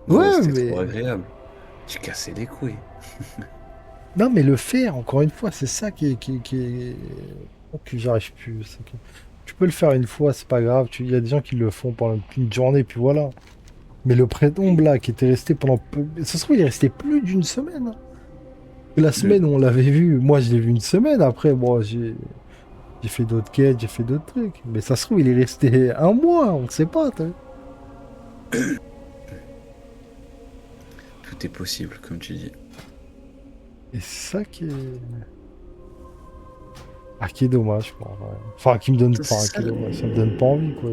[SPEAKER 2] Gros,
[SPEAKER 1] Ouais,
[SPEAKER 2] c'était
[SPEAKER 1] mais.
[SPEAKER 2] trop agréable. Tu cassais les couilles.
[SPEAKER 1] Non, mais le faire, encore une fois, c'est ça oh, que j'arrive plus. Tu peux le faire une fois, c'est pas grave. Il y a des gens qui le font pendant une journée, puis voilà. Mais le prêtre-ombre, là, qui était resté pendant... Ça se trouve, il est resté plus d'une semaine. Hein. La semaine où on l'avait vu, moi, je l'ai vu une semaine. Après, bon, j'ai fait d'autres quêtes, j'ai fait d'autres trucs. Mais ça se trouve, il est resté un mois, on ne sait pas. T'as vu.
[SPEAKER 2] Tout est possible, comme tu dis.
[SPEAKER 1] Et c'est ça qui est... Ah, qui est dommage, quoi. Ouais. Enfin, qui me donne
[SPEAKER 2] C'est
[SPEAKER 1] pas,
[SPEAKER 2] ça,
[SPEAKER 1] qui est dommage. Ça me donne pas envie, quoi.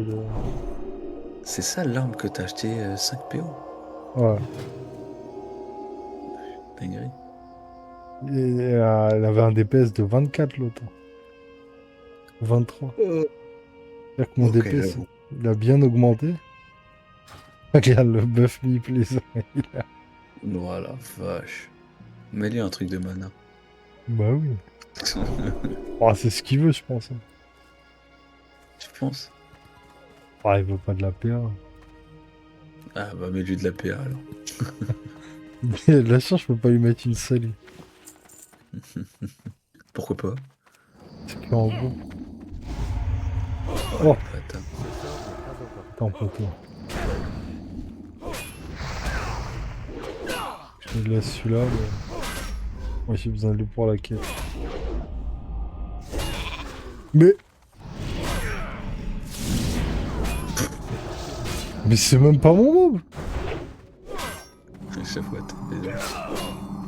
[SPEAKER 2] c'est ça l'arme que t'as acheté 5 PO.
[SPEAKER 1] Ouais.
[SPEAKER 2] Dinguerie.
[SPEAKER 1] Et, elle avait un DPS de 24 l'autre. 23. C'est-à-dire que mon
[SPEAKER 2] Ok,
[SPEAKER 1] DPS,
[SPEAKER 2] j'avoue.
[SPEAKER 1] il a bien augmenté. Regarde le buff me plaisant.
[SPEAKER 2] Voilà, vache. Mets-lui un truc de mana.
[SPEAKER 1] Bah oui. Oh, c'est ce qu'il veut, je pense. Hein.
[SPEAKER 2] Tu penses?
[SPEAKER 1] Ah, il veut pas de la PA.
[SPEAKER 2] Ah bah mets-lui de la PA alors.
[SPEAKER 1] Mais de la chance, je peux pas lui mettre une seule.
[SPEAKER 2] Pourquoi pas?
[SPEAKER 1] C'est qu'en gros.
[SPEAKER 2] Oh,
[SPEAKER 1] Oh.
[SPEAKER 2] le bâtard.
[SPEAKER 1] Attends, poteau. Je lui laisse celui-là. Mais... Moi, j'ai besoin de lui pour la quête. Mais... Mais c'est même pas mon mob.
[SPEAKER 2] Chaque fois, t'es désolé.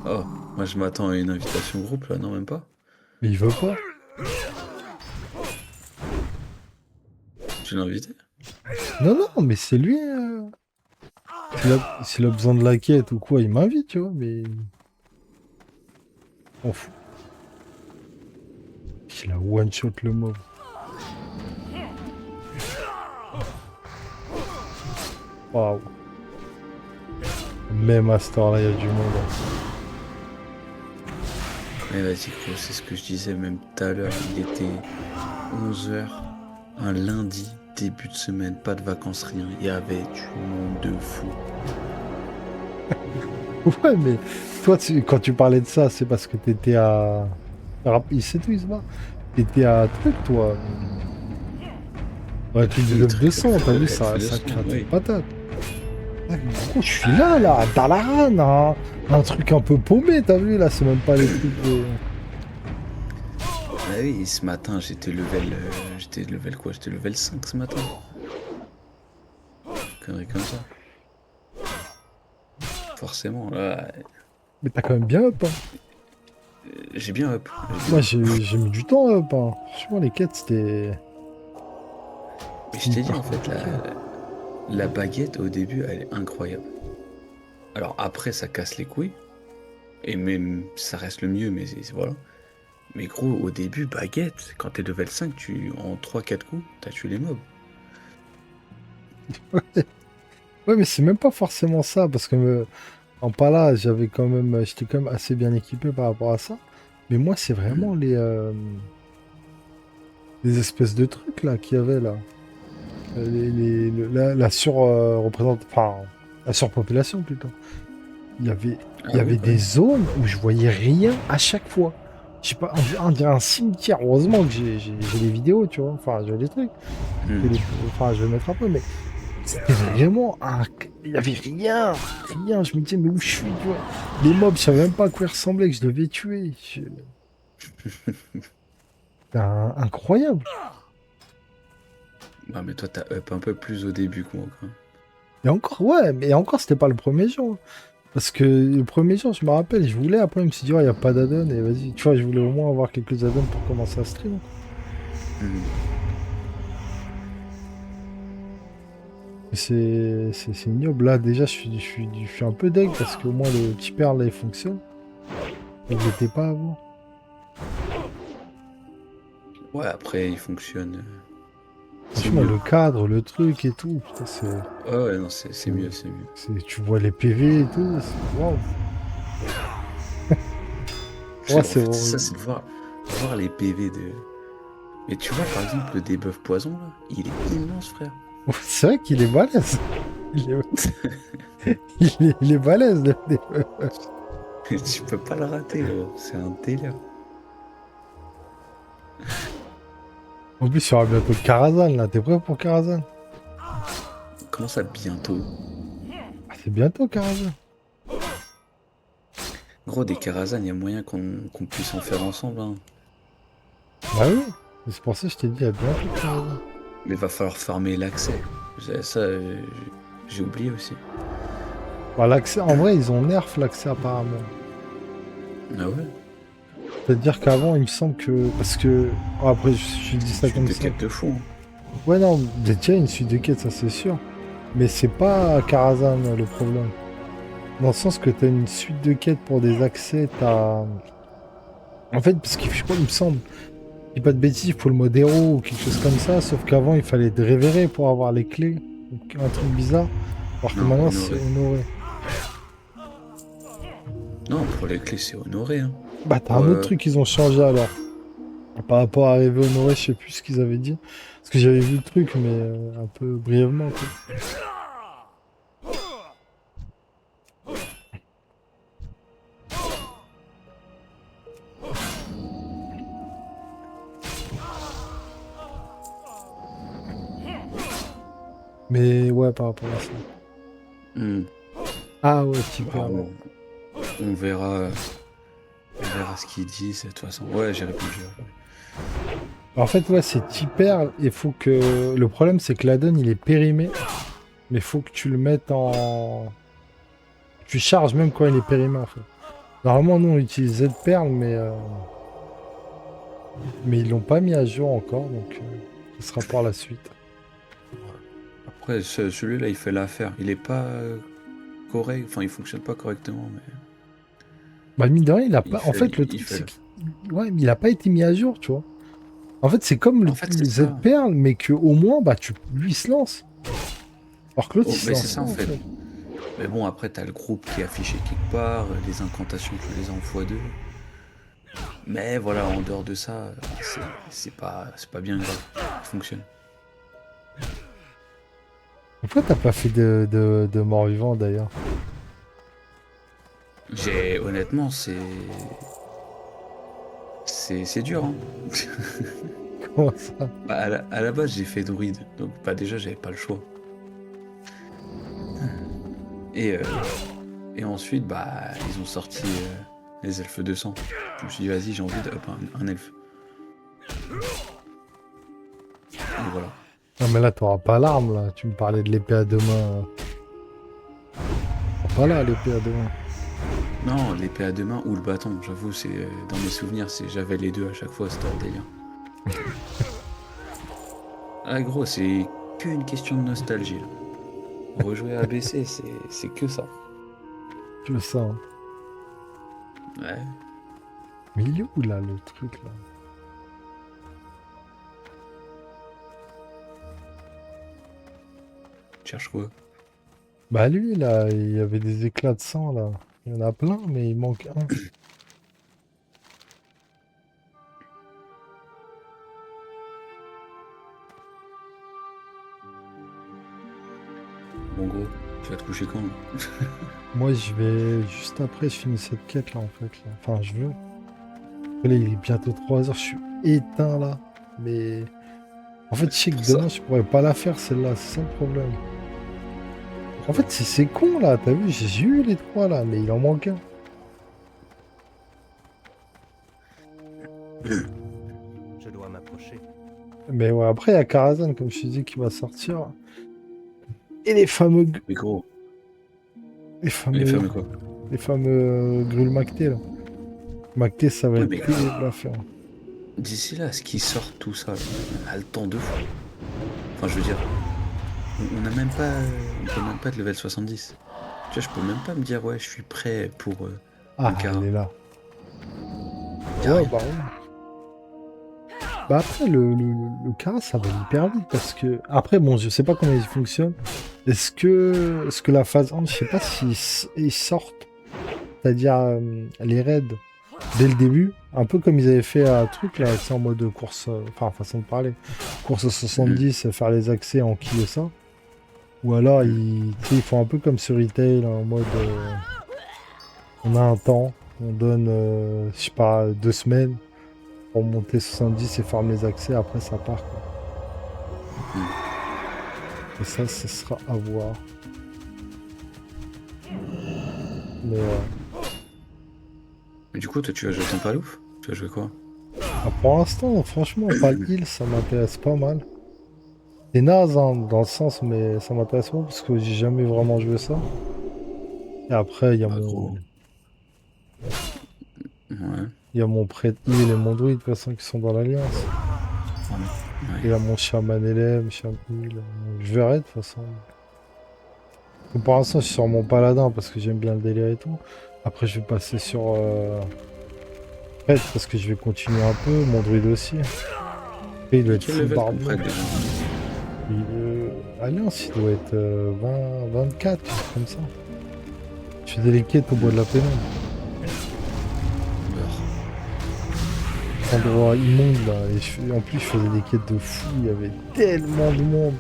[SPEAKER 2] Oh, moi je m'attends à une invitation groupe là, non même pas?
[SPEAKER 1] Mais il veut pas.
[SPEAKER 2] Tu l'as invité?
[SPEAKER 1] Non, non, mais c'est lui. S'il a besoin de la quête ou quoi, il m'invite, tu vois, mais. On fout. Il a one-shot le mob. Waouh. Même à cette heure-là, il y a du monde.
[SPEAKER 2] Mais vas-y, gros, c'est ce que je disais même tout à l'heure. Il était 11h, un lundi, début de semaine, pas de vacances, rien. Il y avait du monde de fou.
[SPEAKER 1] Ouais, mais toi, quand tu parlais de ça, c'est parce que t'étais à. C'est tout, il se bat. T'étais à truc, toi. Ouais, le truc du
[SPEAKER 2] Le
[SPEAKER 1] Love
[SPEAKER 2] truc
[SPEAKER 1] 200, t'as vu, ça,
[SPEAKER 2] F200,
[SPEAKER 1] ça crate une
[SPEAKER 2] oui.
[SPEAKER 1] patate. Ah, mais gros, je suis là, à Dalaran, hein. Un truc un peu paumé, t'as vu, là, c'est même pas les trucs de.
[SPEAKER 2] Ah oui, ce matin, j'étais level quoi? J'étais level 5 ce matin. Connerie comme ça. Forcément, là,
[SPEAKER 1] Mais t'as quand même bien up, hein.
[SPEAKER 2] j'ai bien up.
[SPEAKER 1] Moi, j'ai mis du temps up, hein. Franchement, les quêtes, c'était.
[SPEAKER 2] Mais je t'ai dit,
[SPEAKER 1] hyper
[SPEAKER 2] en fait,
[SPEAKER 1] compliqué.
[SPEAKER 2] la baguette, au début, elle est incroyable. Alors après, ça casse les couilles. Et même, ça reste le mieux, mais voilà. Mais gros, au début, baguette, quand t'es level 5, en 3-4 coups, t'as tué les mobs.
[SPEAKER 1] Ouais, mais c'est même pas forcément ça, parce que en pas là, j'étais quand même assez bien équipé par rapport à ça. Mais moi, c'est
[SPEAKER 2] Hmm.
[SPEAKER 1] vraiment les espèces de trucs là qu'il y avait là. La enfin, la surpopulation plutôt. Il y avait, il
[SPEAKER 2] Ah
[SPEAKER 1] y
[SPEAKER 2] oui,
[SPEAKER 1] avait
[SPEAKER 2] bah
[SPEAKER 1] des
[SPEAKER 2] oui.
[SPEAKER 1] zones où je voyais rien à chaque fois. Je sais pas, on dirait un cimetière. Heureusement que j'ai les vidéos, tu vois. Enfin, j'ai les trucs.
[SPEAKER 2] Hmm.
[SPEAKER 1] Enfin, je vais mettre un peu, mais c'était vraiment un. Il y avait rien. Rien. Je me disais, mais où je suis, tu vois. Les mobs, je savais même pas à quoi ils ressemblaient que je devais tuer. C'était incroyable.
[SPEAKER 2] Ah, mais toi, t'as up un peu plus au début que moi, quoi.
[SPEAKER 1] Et encore, ouais, mais encore, c'était pas le premier jour. Parce que le premier jour, je me rappelle, je voulais, après, je me suis dit, il n'y a pas d'addon, et vas-y, tu vois, je voulais au moins avoir quelques addons pour commencer à stream.
[SPEAKER 2] Hmm.
[SPEAKER 1] Mais c'est ignoble. Là, déjà, je suis un peu deg parce qu'au moins le petit perle, là, il fonctionne. Il n'était pas avant.
[SPEAKER 2] Ouais, après, il fonctionne. C'est
[SPEAKER 1] Franchement,
[SPEAKER 2] mieux.
[SPEAKER 1] le cadre, le truc et tout, putain,
[SPEAKER 2] Ouais, ouais, non, c'est mieux, c'est mieux.
[SPEAKER 1] tu vois les PV et tout, waouh. Ouais,
[SPEAKER 2] En
[SPEAKER 1] c'est
[SPEAKER 2] fait, c'est
[SPEAKER 1] vraiment-
[SPEAKER 2] ça, c'est de voir les PV de. Mais tu vois, par exemple, le debuff poison, là, il est immense, frère.
[SPEAKER 1] Ouais, c'est vrai qu'il est balèze. Il est, il est balèze, le.
[SPEAKER 2] Tu peux pas le rater, gros. C'est un délire.
[SPEAKER 1] En plus, il y aura bientôt le Karazhan, là. T'es prêt pour Karazhan?
[SPEAKER 2] Comment ça, bientôt?
[SPEAKER 1] Ah, c'est bientôt, Karazhan.
[SPEAKER 2] Gros, des Karazhan, il y a moyen qu'on puisse en faire ensemble, hein.
[SPEAKER 1] Bah oui. C'est pour ça que je t'ai dit, il y a bientôt Karazhan.
[SPEAKER 2] Mais va falloir farmer l'accès. Ça, j'ai oublié aussi.
[SPEAKER 1] Bah, l'accès, en vrai, ils ont nerf l'accès apparemment.
[SPEAKER 2] Ah ouais?
[SPEAKER 1] C'est-à-dire qu'avant, il me semble que. Parce que. Oh, après, je dis
[SPEAKER 2] C'est une
[SPEAKER 1] ça
[SPEAKER 2] suite
[SPEAKER 1] comme
[SPEAKER 2] de
[SPEAKER 1] ça.
[SPEAKER 2] quêtes de fou, hein.
[SPEAKER 1] Ouais, non, déjà une suite de quêtes, ça c'est sûr. Mais c'est pas Karazhan le problème. Dans le sens que t'as une suite de quêtes pour des accès, t'as. En fait, parce qu'il je crois, il me semble. Je dis pas de bêtises, il faut le mode héros ou quelque chose comme ça. Sauf qu'avant, il fallait te révérer pour avoir les clés. Donc, un truc bizarre. Alors que
[SPEAKER 2] Non,
[SPEAKER 1] maintenant, c'est
[SPEAKER 2] honoré.
[SPEAKER 1] honoré.
[SPEAKER 2] Non, pour les clés, c'est honoré, hein.
[SPEAKER 1] Bah, t'as
[SPEAKER 2] Pour,
[SPEAKER 1] un autre truc qu'ils ont changé alors. Par rapport à arriver honoré, je sais plus ce qu'ils avaient dit. Parce que j'avais vu le truc, mais un peu brièvement, quoi. Mais ouais, par rapport à ça.
[SPEAKER 2] hmm,
[SPEAKER 1] Ah ouais,
[SPEAKER 2] bah,
[SPEAKER 1] super. Ouais.
[SPEAKER 2] on verra ce qu'ils disent, de toute façon. Ouais, j'ai répondu.
[SPEAKER 1] En fait, ouais, c'est hyper. Il faut que. Le problème, c'est que l'addon, il est périmé. Mais il faut que tu le mettes en. Tu charges même quand il est périmé, en fait. Normalement, nous, on utilise Z-Perl, mais ils l'ont pas mis à jour encore, donc ce sera pour la suite.
[SPEAKER 2] Après, celui-là, il fait l'affaire. Il est pas correct, enfin, il fonctionne pas correctement, mais
[SPEAKER 1] Bah, mine de rien, il a
[SPEAKER 2] il
[SPEAKER 1] pas. En
[SPEAKER 2] fait,
[SPEAKER 1] fait, le
[SPEAKER 2] il
[SPEAKER 1] truc,
[SPEAKER 2] fait
[SPEAKER 1] c'est
[SPEAKER 2] l'affaire.
[SPEAKER 1] ouais, mais il a pas été mis à jour, tu vois. En fait, c'est comme
[SPEAKER 2] En fait,
[SPEAKER 1] le
[SPEAKER 2] c'est ça.
[SPEAKER 1] Z-Perl, mais que au moins, bah, lui, il se lance. Alors que l'autre,
[SPEAKER 2] Oh,
[SPEAKER 1] il se
[SPEAKER 2] mais c'est
[SPEAKER 1] lance
[SPEAKER 2] ça,
[SPEAKER 1] pas,
[SPEAKER 2] en
[SPEAKER 1] en
[SPEAKER 2] fait.
[SPEAKER 1] fait.
[SPEAKER 2] Mais bon, après, t'as le groupe qui est affiché quelque part, les incantations, tu les as en x2. Mais voilà, en dehors de ça, c'est pas bien grave. Ça fonctionne.
[SPEAKER 1] Pourquoi t'as pas fait de mort-vivant, d'ailleurs?
[SPEAKER 2] Honnêtement, c'est dur, hein.
[SPEAKER 1] Comment ça?
[SPEAKER 2] Bah, à la base, j'ai fait druide, donc bah, déjà, j'avais pas le choix. Et, euh, et ensuite, bah, ils ont sorti les elfes de sang. Je me suis dit, vas-y, j'ai envie un elfe. Et voilà.
[SPEAKER 1] Non, mais là, t'auras pas l'arme, là. Tu me parlais de l'épée à deux mains. T'auras pas là, l'épée à deux mains.
[SPEAKER 2] Non, l'épée à deux mains ou le bâton, j'avoue, c'est dans mes souvenirs, j'avais les deux à chaque fois, c'était un délire. Ah gros, c'est qu'une question de nostalgie là. Rejouer à ABC, c'est que ça.
[SPEAKER 1] Tu veux ça, hein.
[SPEAKER 2] Ouais.
[SPEAKER 1] Mais il est où, là, le truc, là?
[SPEAKER 2] Tu cherches quoi?
[SPEAKER 1] Bah, lui, là, il y avait des éclats de sang, là. Il y en a plein, mais il manque un.
[SPEAKER 2] Bon gros, tu vas te coucher quand là?
[SPEAKER 1] Moi, je vais... Juste après, je finis cette quête, là, en fait, là. Enfin, je veux. Après, là, il est bientôt 3 heures, je suis éteint, là. Mais... En fait, je sais que
[SPEAKER 2] Pour ça.
[SPEAKER 1] demain, je pourrais pas la faire, celle-là. C'est ça le problème. En fait, c'est con, là. T'as vu, j'ai eu les 3, là, mais il en manque un.
[SPEAKER 3] Je dois m'approcher.
[SPEAKER 1] Mais ouais, après, il y a Karazhan, comme je te dis, qui va sortir. Et les fameux...
[SPEAKER 2] Mais gros,
[SPEAKER 1] Les
[SPEAKER 2] les
[SPEAKER 1] fameux...
[SPEAKER 2] femmes quoi?
[SPEAKER 1] Les fameux Grul Macté, là. Macté, ça va
[SPEAKER 2] Ouais,
[SPEAKER 1] être
[SPEAKER 2] mais
[SPEAKER 1] terrible à faire.
[SPEAKER 2] d'ici là, à ce qu'ils sortent tout ça, là, on a le temps de fou. Enfin, je veux dire, on n'a même pas, on peut même pas de level 70. Tu vois, je peux même pas me dire, ouais, je suis prêt pour
[SPEAKER 1] Ah,
[SPEAKER 2] un Kara.
[SPEAKER 1] elle est là.
[SPEAKER 2] Y a
[SPEAKER 1] Ouais,
[SPEAKER 2] rien.
[SPEAKER 1] bah ouais. Bah après, le Kara, ça va hyper vite parce que... Après, bon, je sais pas comment il fonctionne. Est-ce que la phase 1, je sais pas s'ils sortent, c'est-à-dire les raids dès le début, un peu comme ils avaient fait un truc là, c'est en mode course, enfin façon de parler, course à 70, faire les accès en qui et ça. Ou alors tu sais, ils font un peu comme sur Retail, en mode on a un temps, on donne, je sais pas, 2 semaines pour monter 70 et farm les accès, après ça part quoi. Et ça, ce sera à voir. Mais
[SPEAKER 2] Mais du coup, toi, tu vas jouer ton palouf? Tu vas jouer quoi?
[SPEAKER 1] pour l'instant, franchement, pas le heal, ça m'intéresse pas mal. C'est naze hein, dans le sens, mais ça m'intéresse pas parce que j'ai jamais vraiment joué ça. Et après,
[SPEAKER 2] Bah gros. Ouais.
[SPEAKER 1] il y a mon prêtre heal et mon druide de toute façon qui sont dans l'alliance.
[SPEAKER 2] Ouais.
[SPEAKER 1] Et là, mon chaman LM, chaman heal. Je verrai de toute façon. Donc, pour l'instant, je suis sur mon paladin parce que j'aime bien le délire et tout. Après, je vais passer sur prêtre parce que je vais continuer un peu. Mon druide aussi. Et il doit être
[SPEAKER 2] Quel
[SPEAKER 1] full
[SPEAKER 2] level ton
[SPEAKER 1] barbe.
[SPEAKER 2] prêtre déjà?
[SPEAKER 1] Alliance, il doit être 24, comme ça. Je faisais les quêtes au bois de la pénombre. Endroit immonde là. Et en plus, je faisais des quêtes de fou. Il y avait tellement de monde.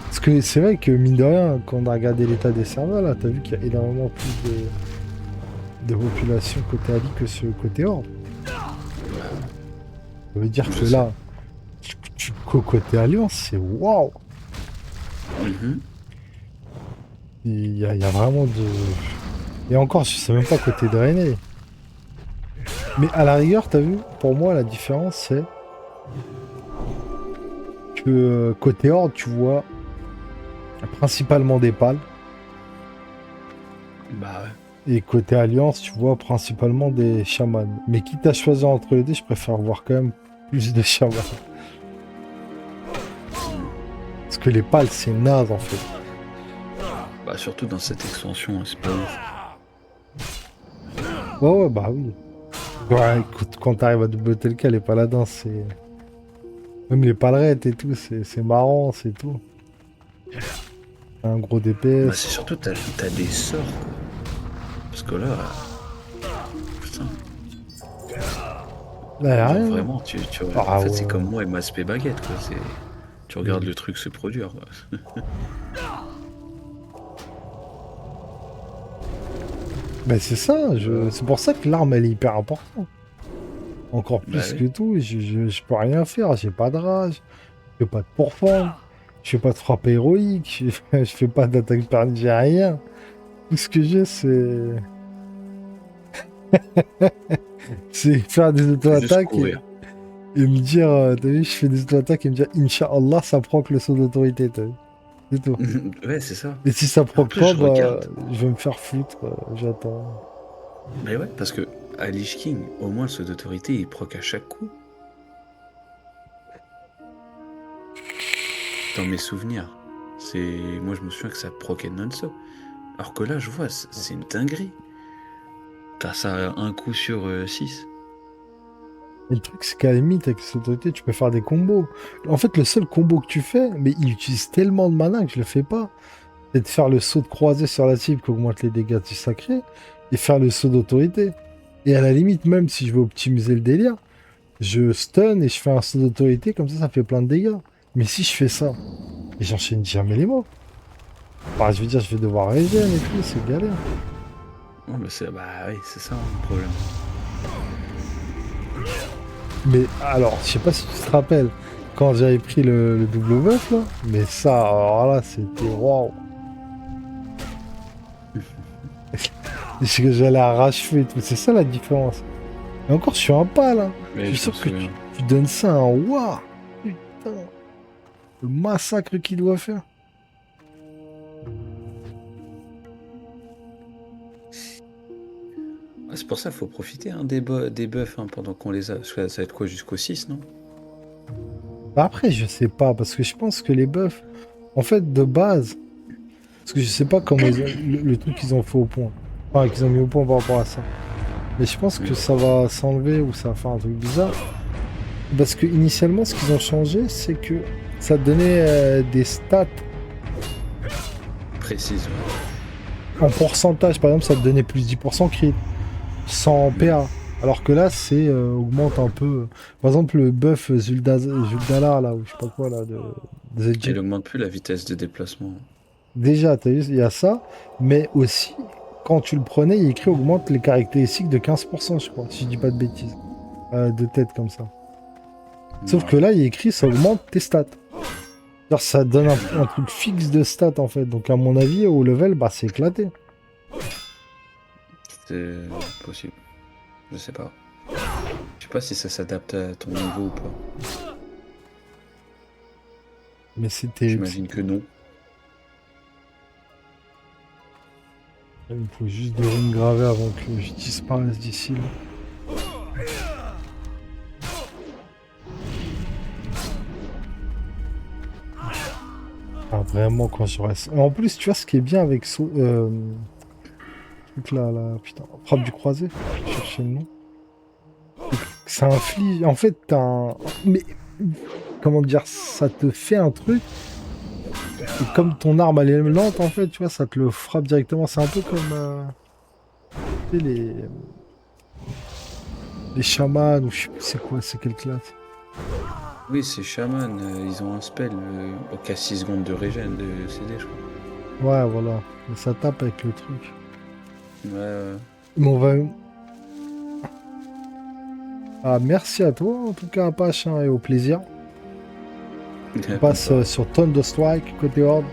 [SPEAKER 1] Parce que c'est vrai que, mine de rien, quand on a regardé l'état des serveurs, là, t'as vu qu'il y a énormément plus de population côté Ali que sur le côté Horde. Ça veut dire que là, côté Alliance, c'est waouh!
[SPEAKER 2] Mhm.
[SPEAKER 1] Il y a vraiment de. Et encore, je sais même pas côté drainé. Mais à la rigueur, t'as vu, pour moi, la différence, c'est que côté Horde, tu vois principalement des pales.
[SPEAKER 2] Bah ouais.
[SPEAKER 1] Et côté Alliance, tu vois principalement des chamans. Mais quitte à choisir entre les deux, je préfère voir quand même plus de chamans. Parce que les pales, c'est naze en fait.
[SPEAKER 2] Bah surtout dans cette extension, c'est pas ouf.
[SPEAKER 1] Ouais, bah oui. Ouais, écoute, quand t'arrives à double TLK, les paladins, c'est... Même les palerettes et tout, c'est marrant, c'est tout. Un gros
[SPEAKER 2] Bah
[SPEAKER 1] DPS.
[SPEAKER 2] c'est surtout t'as des sorts quoi. Parce que là. Putain.
[SPEAKER 1] Là, y a
[SPEAKER 2] Genre,
[SPEAKER 1] rien.
[SPEAKER 2] vraiment,
[SPEAKER 1] Ah
[SPEAKER 2] en fait
[SPEAKER 1] ouais.
[SPEAKER 2] c'est comme moi et ma spé baguette quoi. Tu regardes le truc se produire quoi.
[SPEAKER 1] Ben c'est ça, c'est pour ça que l'arme elle est hyper importante. Encore
[SPEAKER 2] Bah
[SPEAKER 1] plus
[SPEAKER 2] oui.
[SPEAKER 1] que tout, je peux rien faire, j'ai pas de rage, je fais pas de pourfendre, je fais pas de frappe héroïque, je fais pas d'attaque par j'ai rien. Tout ce que j'ai c'est faire des
[SPEAKER 2] Juste
[SPEAKER 1] auto-attaques
[SPEAKER 2] courir.
[SPEAKER 1] et me dire, t'as vu, je fais des auto-attaques et me dire, Inch'Allah, ça proc le saut d'autorité, t'as vu. C'est tout.
[SPEAKER 2] Ouais, c'est ça.
[SPEAKER 1] Et si ça
[SPEAKER 2] En
[SPEAKER 1] proc
[SPEAKER 2] plus,
[SPEAKER 1] pas,
[SPEAKER 2] je
[SPEAKER 1] bah,
[SPEAKER 2] regarde.
[SPEAKER 1] je vais me faire foutre, j'attends.
[SPEAKER 2] Mais ouais, parce que à Lich King, au moins le saut d'autorité, il proc à chaque coup. Dans mes souvenirs. Moi, je me souviens que ça proquait non-stop. Alors que là, je vois, c'est une dinguerie. T'as ça un coup sur 6.
[SPEAKER 1] Et le truc, c'est qu'à la limite, avec cette autorité, tu peux faire des combos. En fait, le seul combo que tu fais, mais il utilise tellement de mana que je le fais pas, c'est de faire le saut de croisée sur la cible qui augmente les dégâts du sacré et faire le saut d'autorité. Et à la limite, même si je veux optimiser le délire, je stun et je fais un saut d'autorité, comme ça fait plein de dégâts. Mais si je fais ça, et j'enchaîne jamais les mots, bah, je veux dire, je vais devoir régénérer et tout, c'est galère.
[SPEAKER 2] Oh, bah oui, c'est ça le problème.
[SPEAKER 1] Mais alors, je sais pas si tu te rappelles, quand j'avais pris le double buff là, mais ça, alors là, c'était waouh. C'est que j'allais arracher et tout, c'est ça la différence. Et encore, je suis un pas là.
[SPEAKER 2] Mais
[SPEAKER 1] Je suis
[SPEAKER 2] je m'en
[SPEAKER 1] sûr que
[SPEAKER 2] souviens.
[SPEAKER 1] tu donnes ça à un waouh. Putain, le massacre qu'il doit faire.
[SPEAKER 2] Ah, c'est pour ça qu'il faut profiter hein, des buffs hein, pendant qu'on les a. Parce que ça va être quoi jusqu'au 6, non?
[SPEAKER 1] Bah après, je sais pas, parce que je pense que les buffs, en fait, de base, parce que je sais pas comment le truc qu'ils ont fait au point. Enfin, qu'ils ont mis au point par rapport à ça. Mais je pense que ça va s'enlever ou ça va faire un truc bizarre. Parce que initialement, ce qu'ils ont changé, c'est que ça donnait des stats
[SPEAKER 2] Précise.
[SPEAKER 1] en pourcentage. Par exemple, ça te donnait plus 10% crit, sans PA. Alors que là, c'est augmente un peu. Par exemple, le buff Zuldala, là, ou je sais pas quoi, là, de ZG.
[SPEAKER 2] Il augmente plus la vitesse de déplacement.
[SPEAKER 1] Déjà, t'as vu, il y a ça. Mais aussi, quand tu le prenais, il écrit augmente les caractéristiques de 15%, je crois, si je dis pas de bêtises. De tête comme ça. Sauf que là, il est écrit ça augmente tes stats. Alors, ça donne un truc fixe de stats en fait. Donc, à mon avis, au level, bah, c'est éclaté.
[SPEAKER 2] C'est possible. Je sais pas. Je sais pas si ça s'adapte à ton niveau ou pas.
[SPEAKER 1] Mais c'était.
[SPEAKER 2] J'imagine que non.
[SPEAKER 1] Il me faut juste des runes gravées avant que je disparaisse d'ici. Là. Ah, vraiment, quand je reste. En plus, tu vois ce qui est bien avec ce truc là, putain, frappe du croisé. Je cherchais le nom. Ça inflige. En fait, t'as un. Mais comment dire, ça te fait un truc. Et comme ton arme elle est lente, en fait, tu vois, ça te le frappe directement. C'est un peu comme tu sais, les chamans, ou je sais plus c'est quoi, c'est quelle classe.
[SPEAKER 2] Oui, c'est Shaman. Ils ont un spell qui a 6 secondes de régène de CD, je crois.
[SPEAKER 1] Ouais, voilà. Mais ça tape avec le truc.
[SPEAKER 2] Ouais.
[SPEAKER 1] Mais on va. Ah, merci à toi, en tout cas, Apache, hein, et au plaisir. On passe sur Thunderstrike, côté Horde.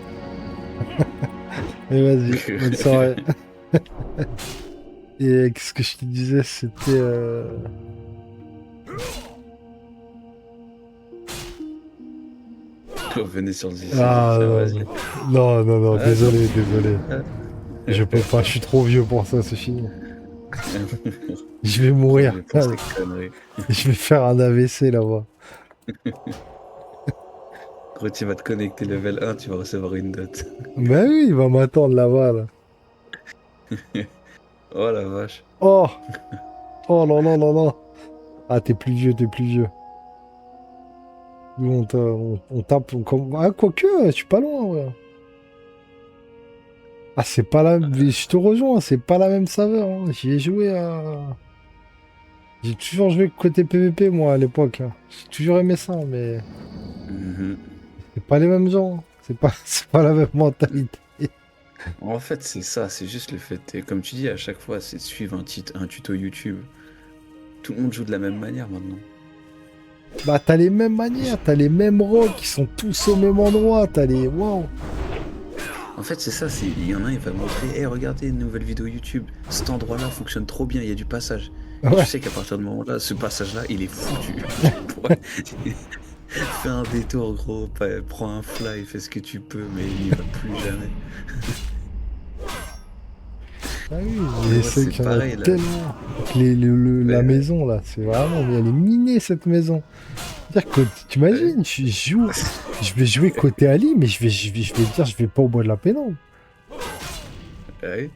[SPEAKER 1] Et vas-y, bonne soirée. Et qu'est-ce que je te disais, c'était...
[SPEAKER 2] Revenez sur le CC.
[SPEAKER 1] Ah,
[SPEAKER 2] Vas-y.
[SPEAKER 1] non,
[SPEAKER 2] Ah,
[SPEAKER 1] désolé.
[SPEAKER 2] Ah.
[SPEAKER 1] Je peux pas, je suis trop vieux pour ça, c'est fini. Je vais mourir.
[SPEAKER 2] Pour ces conneries.
[SPEAKER 1] Je vais faire un AVC là-bas.
[SPEAKER 2] Gros, tu vas te connecter level 1, tu vas recevoir une dot.
[SPEAKER 1] Mais oui, il va m'attendre là-bas, là.
[SPEAKER 2] Oh la vache.
[SPEAKER 1] Oh! Oh non. Ah, t'es plus vieux, Nous, on tape... Ah, quoique, je suis pas loin, ouais. Ah, c'est pas la... Je te rejoins, c'est pas la même saveur. Hein. J'y ai joué à... J'ai toujours joué côté PVP, moi, à l'époque. Hein. J'ai toujours aimé ça, mais...
[SPEAKER 2] Mhm.
[SPEAKER 1] C'est pas les mêmes gens. C'est pas la même mentalité.
[SPEAKER 2] En fait, c'est ça, c'est juste le fait, et comme tu dis, à chaque fois, c'est de suivre un tuto YouTube. Tout le monde joue de la même manière maintenant.
[SPEAKER 1] Bah, t'as les mêmes manières, t'as les mêmes rocks qui sont tous au même endroit, t'as les... Waouh.
[SPEAKER 2] En fait, c'est ça, il y en a un, il va montrer, hey, regardez une nouvelle vidéo YouTube, cet endroit-là fonctionne trop bien, il y a du passage. Et
[SPEAKER 1] Ouais.
[SPEAKER 2] tu sais qu'à partir de ce moment-là, ce passage-là, il est foutu. Fais un détour, gros, prends un fly, fais ce que tu peux, mais il n'y va plus jamais.
[SPEAKER 1] Ah oui,
[SPEAKER 2] Mais
[SPEAKER 1] mais
[SPEAKER 2] moi,
[SPEAKER 1] c'est
[SPEAKER 2] c'est
[SPEAKER 1] qu'il y en a
[SPEAKER 2] pareil, là.
[SPEAKER 1] tellement. La
[SPEAKER 2] Ouais,
[SPEAKER 1] maison, là, c'est vraiment... Mais elle est minée, cette maison. C'est-à-dire que,
[SPEAKER 2] ouais,
[SPEAKER 1] t'imagines, je vais jouer côté Ali, mais je vais dire, je vais pas au bois de la pénombre.
[SPEAKER 2] ouais.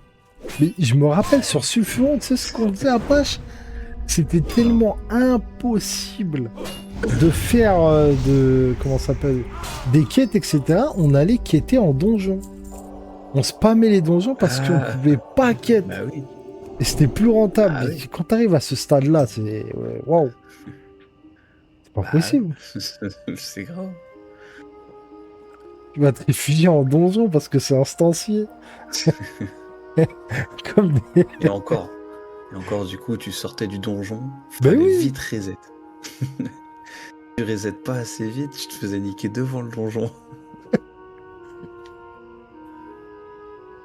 [SPEAKER 1] Mais je me rappelle sur Sulfuron, tu sais ce qu'on disait à Apache? C'était tellement impossible de faire comment ça s'appelle, des quêtes, etc. On allait quêter en donjon. On spammait les donjons parce qu'on
[SPEAKER 2] Ah,
[SPEAKER 1] pouvait pas quête.
[SPEAKER 2] bah oui.
[SPEAKER 1] Et c'était plus rentable.
[SPEAKER 2] Ah
[SPEAKER 1] Et
[SPEAKER 2] oui.
[SPEAKER 1] quand t'arrives à ce stade-là, c'est... ouais, waouh, c'est pas
[SPEAKER 2] Bah
[SPEAKER 1] possible.
[SPEAKER 2] ouais. C'est grave.
[SPEAKER 1] Tu vas te réfugier en donjon parce que c'est instancié. Comme des...
[SPEAKER 2] Et encore. Et encore, du coup, tu sortais du donjon,
[SPEAKER 1] Ben
[SPEAKER 2] fallait
[SPEAKER 1] oui.
[SPEAKER 2] vite reset. Tu reset pas assez vite, tu te faisais niquer devant le donjon.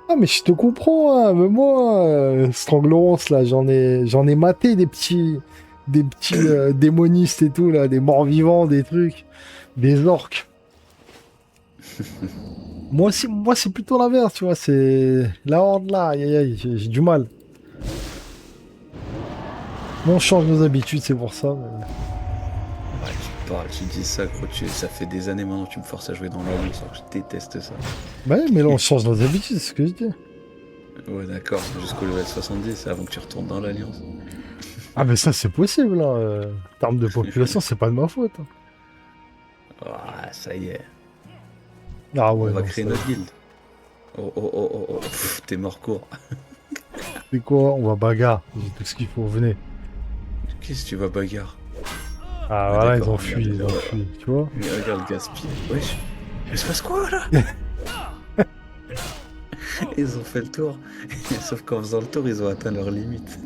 [SPEAKER 1] Ah mais je te comprends, hein. Mais moi, Stranglerance, là, j'en ai maté des petits démonistes et tout, là, des morts-vivants, des trucs, des orques. Moi c'est plutôt l'inverse, tu vois, c'est la horde là, aïe aïe aïe, j'ai du mal. Bon, on change nos habitudes, c'est pour ça.
[SPEAKER 2] Ouais, tu parles, tu dis ça, gros, ça fait des années maintenant que tu me forces à jouer dans l'Alliance, alors que je déteste ça.
[SPEAKER 1] Ouais, mais là, on change nos habitudes, c'est ce que je dis.
[SPEAKER 2] Ouais, d'accord, jusqu'au level 70, avant que tu retournes dans l'Alliance.
[SPEAKER 1] Ah, mais ça, c'est possible, hein. En termes de population, c'est pas de ma faute, hein.
[SPEAKER 2] Ah, ça y est,
[SPEAKER 1] Ah
[SPEAKER 2] on
[SPEAKER 1] ouais,
[SPEAKER 2] va
[SPEAKER 1] non,
[SPEAKER 2] créer
[SPEAKER 1] ça...
[SPEAKER 2] notre guilde. Oh, oh, oh, oh, oh, pff, t'es mort court.
[SPEAKER 1] C'est quoi? On va bagarre. J'ai tout ce qu'il faut, venez.
[SPEAKER 2] Qu'est-ce que tu vas bagarre?
[SPEAKER 1] Ah,
[SPEAKER 2] Ah,
[SPEAKER 1] voilà, ils
[SPEAKER 2] d'accord,
[SPEAKER 1] ont
[SPEAKER 2] regarde,
[SPEAKER 1] fui, ils ont fui, tu vois?
[SPEAKER 2] mais regarde le gaspille. Wesh, il se passe quoi là? Ils ont fait le tour, sauf qu'en faisant le tour, ils ont atteint leur limite.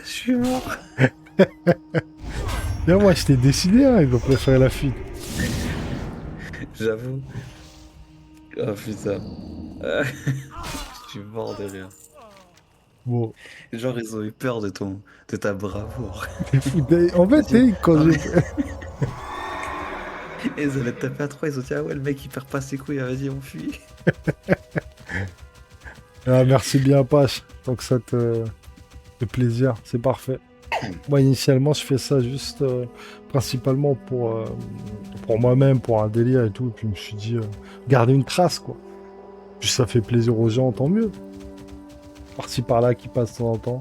[SPEAKER 2] Je suis mort.
[SPEAKER 1] Bien, moi, je t'ai décidé, hein, ils ont préféré la fuite.
[SPEAKER 2] J'avoue. Oh putain. Je suis mort de rire.
[SPEAKER 1] Bon,
[SPEAKER 2] Genre, ils ont eu peur de ta bravoure.
[SPEAKER 1] t'es fou. En fait,
[SPEAKER 2] Vas-y.
[SPEAKER 1] quand
[SPEAKER 2] Non,
[SPEAKER 1] je...
[SPEAKER 2] mais- Ils allaient te taper à 3, ils ont dit ah ouais, le mec il perd pas ses couilles, ah, vas-y, on fuit.
[SPEAKER 1] Ah, merci bien, Apache. Tant que ça te fait plaisir, c'est parfait. Moi, initialement, je fais ça juste principalement pour moi-même, pour un délire et tout. Et puis, je me suis dit, garder une trace, quoi. Puis, ça fait plaisir aux gens, tant mieux. Par-ci, par-là, qui passe de temps en temps.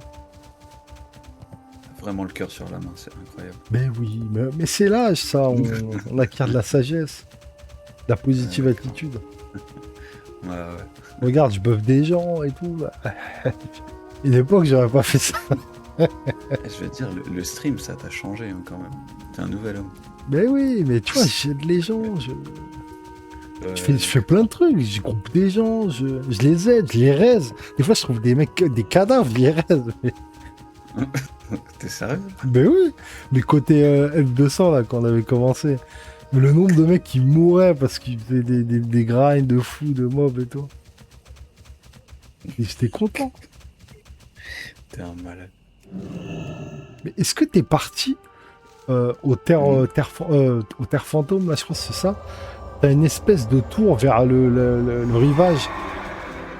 [SPEAKER 2] Vraiment le cœur sur la main, c'est incroyable.
[SPEAKER 1] Mais oui, mais c'est l'âge, ça. On acquiert de la sagesse, de la positive attitude.
[SPEAKER 2] Ouais, ouais.
[SPEAKER 1] Regarde, je buffe des gens et tout. Une époque, j'aurais pas fait ça.
[SPEAKER 2] Je veux dire, le stream, ça t'a changé hein, quand même. T'es un nouvel homme.
[SPEAKER 1] Mais oui, mais tu vois, j'aide les gens. Je
[SPEAKER 2] Euh,
[SPEAKER 1] fais plein de trucs. Je groupe des gens, je les aide, je les raise. Des fois, je trouve des mecs, des cadavres, je les raise.
[SPEAKER 2] T'es sérieux?
[SPEAKER 1] Mais oui, mais côté F200, là, quand on avait commencé, mais le nombre de mecs qui mouraient parce qu'ils faisaient des grinds de fous, de mobs et tout. Et j'étais content.
[SPEAKER 2] T'es un malade.
[SPEAKER 1] Mais est-ce que t'es parti au Terre Fantôme, là, je crois que c'est ça? T'as une espèce de tour vers le rivage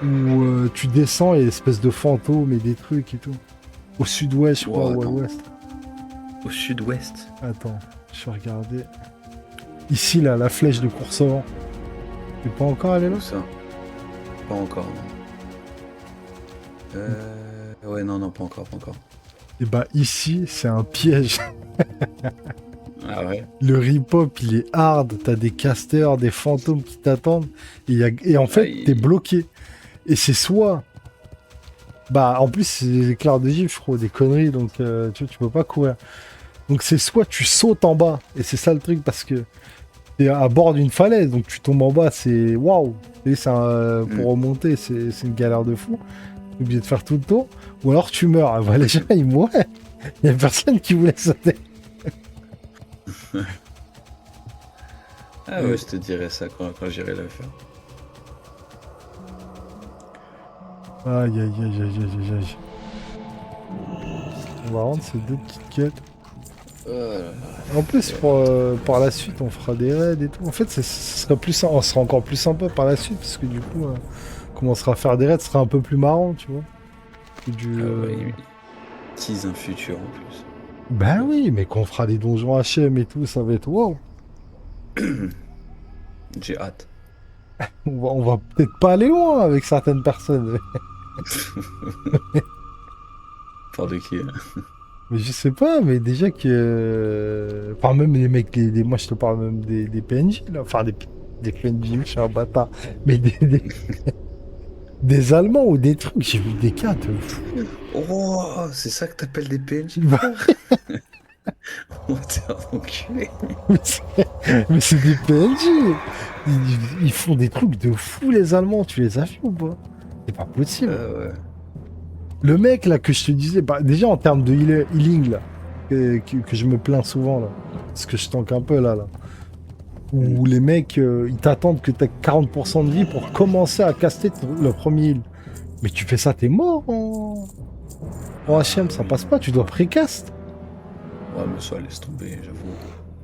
[SPEAKER 1] où tu descends et une espèce de fantôme et des trucs et tout. Au sud-ouest, je crois,
[SPEAKER 2] Wow,
[SPEAKER 1] ou à
[SPEAKER 2] attends.
[SPEAKER 1] l'ouest.
[SPEAKER 2] Au sud-ouest.
[SPEAKER 1] Attends, je vais regarder. Ici, là, la flèche de Courcevent. T'es pas encore allé là?
[SPEAKER 2] Où ça? Pas encore, non. Ouais, non, non, pas encore, pas encore.
[SPEAKER 1] Et bah, ici, c'est un piège.
[SPEAKER 2] Ah ouais?
[SPEAKER 1] Le rip-hop, il est hard. T'as des casters, des fantômes qui t'attendent. Et en fait,
[SPEAKER 2] Aïe.
[SPEAKER 1] t'es bloqué. Et c'est soit... Bah, en plus, c'est des éclairs de gifle, je crois, des conneries. Donc, tu vois, tu peux pas courir. Donc, c'est soit tu sautes en bas. Et c'est ça le truc, parce que t'es à bord d'une falaise, donc tu tombes en bas, c'est waouh. Et pour remonter, c'est une galère de fou. T'es obligé de faire tout le tour. Ou alors tu meurs. Ah, bah, les gens, ils mouraient. Il y a personne qui voulait sauter.
[SPEAKER 2] Ah ouais, je te dirais ça quand j'irai le faire.
[SPEAKER 1] Aïe, aïe, aïe, aïe, aïe, aïe. On va rendre ces deux petites quêtes. En plus, par la suite, on fera des raids et tout. En fait, ce sera on sera encore plus sympa par la suite, parce que du coup, commencera à faire des raids, ce sera un peu plus marrant, tu vois.
[SPEAKER 2] Ouais, tease un futur en plus.
[SPEAKER 1] Ben oui, mais qu'on fera des donjons HM et tout, ça va être wow.
[SPEAKER 2] J'ai hâte.
[SPEAKER 1] On va peut-être pas aller loin avec certaines personnes.
[SPEAKER 2] Par de qui?
[SPEAKER 1] Mais je sais pas, mais déjà que. Enfin, même les mecs, moi je te parle même des PNJ, là. Enfin, des PNJ, je suis un bâtard. Mais des Allemands ou des trucs, j'ai vu des cas de fou.
[SPEAKER 2] Oh, c'est ça que t'appelles des PNJ? Oh, t'es un enculé.
[SPEAKER 1] Mais c'est des PNJ. Ils font des trucs de fou, les Allemands. Tu les as vus ou pas? C'est pas possible.
[SPEAKER 2] Ouais.
[SPEAKER 1] Le mec là que je te disais, bah, déjà en termes de healing là, que je me plains souvent là, parce que je tank un peu là, où les mecs ils t'attendent que t'aies 40% de vie pour commencer à caster le premier heal. Mais tu fais ça, t'es mort en HM, ça passe pas, tu dois pré-cast.
[SPEAKER 2] Ouais, mais ça, laisse tomber, j'avoue.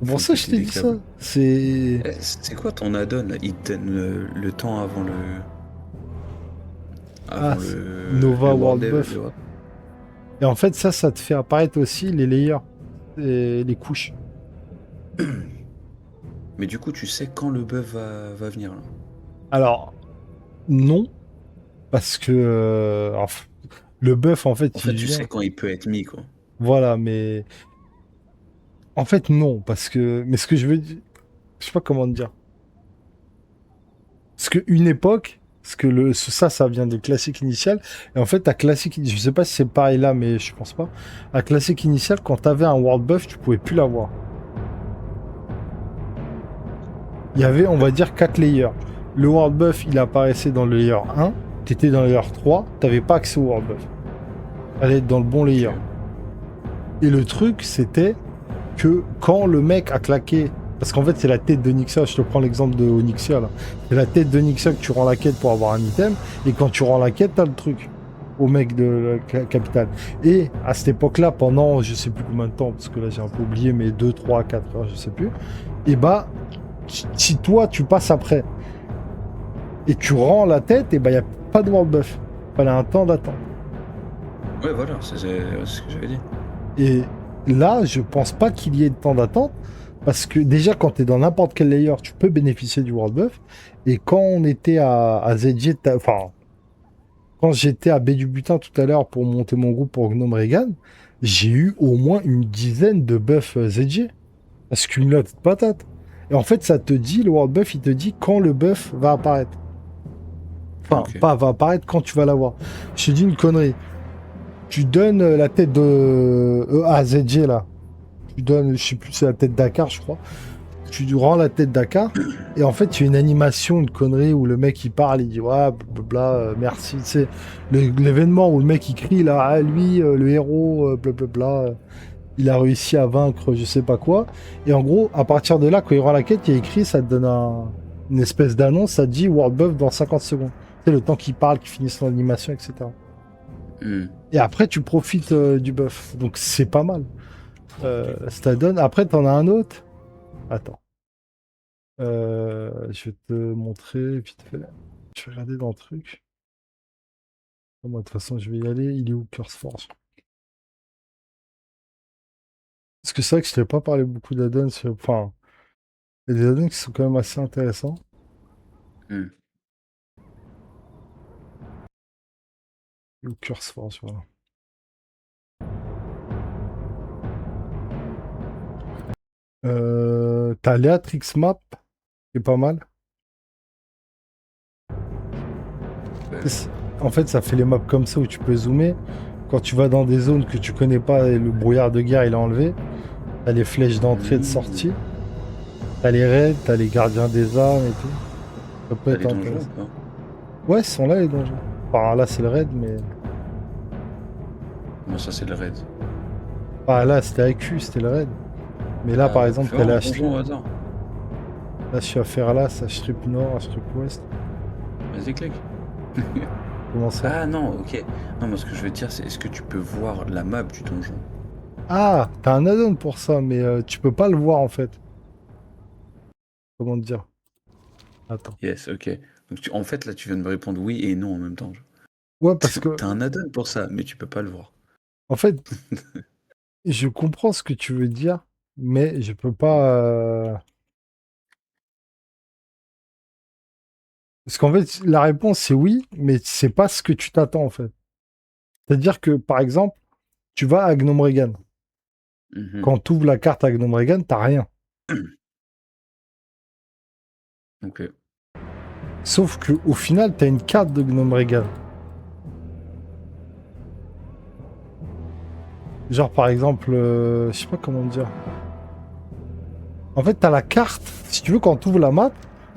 [SPEAKER 1] C'est pour ça que je t'ai dit ça.
[SPEAKER 2] C'est quoi ton add-on là? Il te donne le temps avant le.
[SPEAKER 1] Nova
[SPEAKER 2] le
[SPEAKER 1] World
[SPEAKER 2] Dev,
[SPEAKER 1] Buff. Et en fait, ça te fait apparaître aussi les layers, les couches.
[SPEAKER 2] Mais du coup, tu sais quand le buff va venir là?
[SPEAKER 1] Alors, non, parce que le buff, en fait,
[SPEAKER 2] En fait,
[SPEAKER 1] il
[SPEAKER 2] tu
[SPEAKER 1] vient.
[SPEAKER 2] sais quand il peut être mis, quoi.
[SPEAKER 1] Voilà, mais en fait, non, parce que. Mais ce que je veux dire, je sais pas comment te dire. Parce qu'une époque, ça vient de classique initial. Et en fait, à classique, je sais pas si c'est pareil là, mais je pense pas. À classique initial, quand t'avais un world buff, tu pouvais plus l'avoir. Il y avait, on va dire, 4 layers. Le world buff, il apparaissait dans le layer 1. T'étais dans le layer 3. T'avais pas accès au world buff. Fallait être dans le bon layer. Et le truc, c'était que quand le mec a claqué, parce qu'en fait c'est la tête de Nyxia, je te prends l'exemple de Onyxia là, c'est la tête de Nyxia que tu rends la quête pour avoir un item, et quand tu rends la quête, t'as le truc au mec de la capitale. Et à cette époque-là, pendant je sais plus combien de temps, parce que là j'ai un peu oublié, mais 2, 3, 4 heures, je sais plus, et bah, si toi tu passes après, et tu rends la tête, et bah y a pas de world buff. Fallait un temps d'attente.
[SPEAKER 2] Ouais, voilà, c'est ce que j'avais dit.
[SPEAKER 1] Et là, je pense pas qu'il y ait de temps d'attente, parce que déjà, quand tu es dans n'importe quel layer, tu peux bénéficier du world buff. Et quand on était à ZG, enfin, quand j'étais à Baie du Butin tout à l'heure pour monter mon groupe pour Gnome Regan, j'ai eu au moins une dizaine de buffs ZG. Parce qu'une lot de patate. Et en fait, ça te dit, le world buff, il te dit quand le buff va apparaître. Enfin,
[SPEAKER 2] Ok.
[SPEAKER 1] pas va apparaître, quand tu vas l'avoir. Je te dis une connerie. Tu donnes la tête de ZG là. Tu donnes, je sais plus, c'est la tête Dakar, je crois. Tu rends la tête Dakar, et en fait, tu as une animation, une connerie où le mec il parle, il dit ouais, blablabla, merci. C'est l'événement où le mec il crie là, ah, lui, le héros, blablabla, il a réussi à vaincre je sais pas quoi. Et en gros, à partir de là, quand il rend la quête, il y a écrit, ça te donne une espèce d'annonce, ça te dit World Buff dans 50 secondes. C'est le temps qu'il parle, qu'il finisse son animation, etc. Et après, tu profites du buff. Donc c'est pas mal. Ça donne. Après, t'en as un autre. Attends. Je vais te montrer vite fait. Je vais regarder dans le truc. Moi, de toute façon, je vais y aller. Il est où, CurseForge? Parce que c'est vrai que je t'avais pas parlé beaucoup d'addons. Enfin, il y a des addons qui sont quand même assez intéressants.
[SPEAKER 2] Mm.
[SPEAKER 1] Il est où, CurseForge, voilà. T'as Leatrix Map, qui est pas mal. En fait, ça fait les maps comme ça où tu peux zoomer. Quand tu vas dans des zones que tu connais pas et le brouillard de guerre il est enlevé, t'as les flèches d'entrée et de sortie. T'as les raids, t'as les gardiens des armes et tout. Ça peut
[SPEAKER 2] T'as
[SPEAKER 1] être
[SPEAKER 2] les donjons ou
[SPEAKER 1] intéressant.
[SPEAKER 2] pas?
[SPEAKER 1] Ouais, ils sont là les donjons. Enfin, là, c'est le raid, mais.
[SPEAKER 2] Moi, ça, c'est le raid.
[SPEAKER 1] Ah, là, c'était AQ, c'était le raid. Mais là,
[SPEAKER 2] Ah
[SPEAKER 1] par
[SPEAKER 2] ouais,
[SPEAKER 1] exemple,
[SPEAKER 2] fais
[SPEAKER 1] t'as
[SPEAKER 2] voir
[SPEAKER 1] la.
[SPEAKER 2] un donjon au hasard.
[SPEAKER 1] Là, je suis à Ferlas, à Strip Nord, à Strip Ouest.
[SPEAKER 2] Vas-y, clique.
[SPEAKER 1] Comment ça?
[SPEAKER 2] Ah non, ok. Non, moi, ce que je veux dire, c'est est-ce que tu peux voir la map du donjon?
[SPEAKER 1] Ah, t'as un add-on pour ça, mais tu peux pas le voir en fait. Comment te dire? Attends.
[SPEAKER 2] Yes, ok. Donc, en fait, là, tu viens de me répondre oui et non en même temps.
[SPEAKER 1] Ouais, parce que,
[SPEAKER 2] T'as un add-on pour ça, mais tu peux pas le voir.
[SPEAKER 1] en fait, je comprends ce que tu veux dire, mais je peux pas. Parce qu'en fait, la réponse c'est oui, mais c'est pas ce que tu t'attends en fait. C'est-à-dire que, par exemple, tu vas à Gnome Regan.
[SPEAKER 2] Mhm.
[SPEAKER 1] Quand tu ouvres la carte à Gnome Regan, t'as rien.
[SPEAKER 2] Ok.
[SPEAKER 1] Sauf que au final, t'as une carte de Gnome Regan. Genre, par exemple, je sais pas comment dire. En fait, t'as la carte. Si tu veux, quand tu ouvres la map,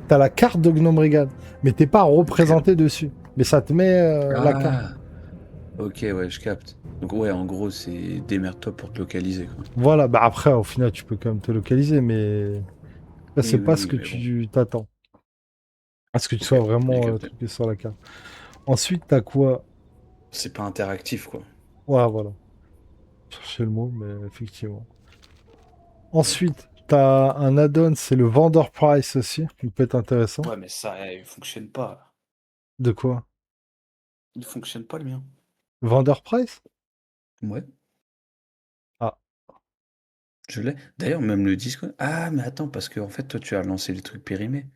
[SPEAKER 1] t'as la carte de Gnome Regan. Mais t'es pas
[SPEAKER 2] Ok.
[SPEAKER 1] représenté dessus. Mais ça te met la carte.
[SPEAKER 2] Ah, ok, ouais, je capte. Donc, ouais, en gros, c'est démerde-toi pour te localiser, quoi.
[SPEAKER 1] Voilà, bah après, au final, tu peux quand même te localiser, mais là,
[SPEAKER 2] Oui,
[SPEAKER 1] c'est
[SPEAKER 2] oui,
[SPEAKER 1] pas ce
[SPEAKER 2] oui,
[SPEAKER 1] que
[SPEAKER 2] mais bon.
[SPEAKER 1] tu t'attends. À ce que tu
[SPEAKER 2] Ok,
[SPEAKER 1] sois
[SPEAKER 2] j'ai
[SPEAKER 1] vraiment
[SPEAKER 2] capté.
[SPEAKER 1] truqué sur la carte. Ensuite, t'as quoi?
[SPEAKER 2] C'est pas interactif, quoi.
[SPEAKER 1] Ouais, voilà. Chercher le mot, mais effectivement. Ensuite, t'as un add-on, c'est le Vendor Price aussi, qui peut être intéressant.
[SPEAKER 2] Ouais, mais ça, il fonctionne pas.
[SPEAKER 1] De quoi?
[SPEAKER 2] Il fonctionne pas, le mien.
[SPEAKER 1] Vendor Price?
[SPEAKER 2] Ouais,
[SPEAKER 1] Ah,
[SPEAKER 2] je l'ai. D'ailleurs, même le Discord. Ah, mais attends, parce que en fait, toi, tu as lancé les trucs périmés.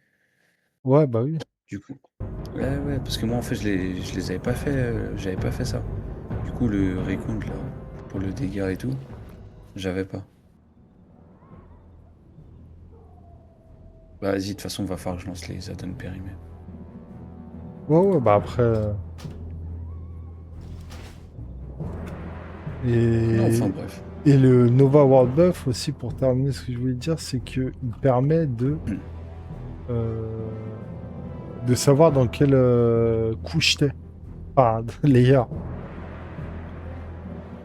[SPEAKER 1] ouais, bah oui.
[SPEAKER 2] Du coup. Ouais, ouais, parce que moi, en fait, je les avais pas fait. J'avais pas fait ça. Du coup, le recount, là, pour le dégât et tout, j'avais pas. Bah, vas-y, de toute façon, va falloir que je lance les add-ons périmés.
[SPEAKER 1] Ouais, ouais, bah après.
[SPEAKER 2] Non, enfin,
[SPEAKER 1] Et,
[SPEAKER 2] bref.
[SPEAKER 1] et le Nova World Buff aussi, pour terminer, ce que je voulais dire, c'est qu'il permet euh, de savoir dans quelle couche t'es. Enfin, layer.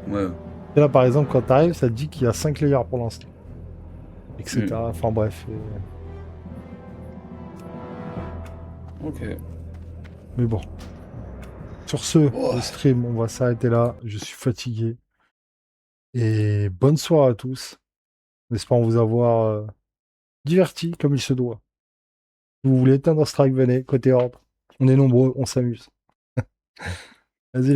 [SPEAKER 2] Ouais.
[SPEAKER 1] Et là, par exemple, quand t'arrives, ça te dit qu'il y a 5 layers pour l'instant,
[SPEAKER 2] Hmm.
[SPEAKER 1] etc. Enfin bref.
[SPEAKER 2] Ok.
[SPEAKER 1] Mais bon. Sur ce, le
[SPEAKER 2] Oh.
[SPEAKER 1] stream, on va s'arrêter là. Je suis fatigué. Et bonne soirée à tous. J'espère vous avoir diverti comme il se doit. Si vous voulez éteindre Strike, venez, côté ordre. On est nombreux, on s'amuse. Vas-y les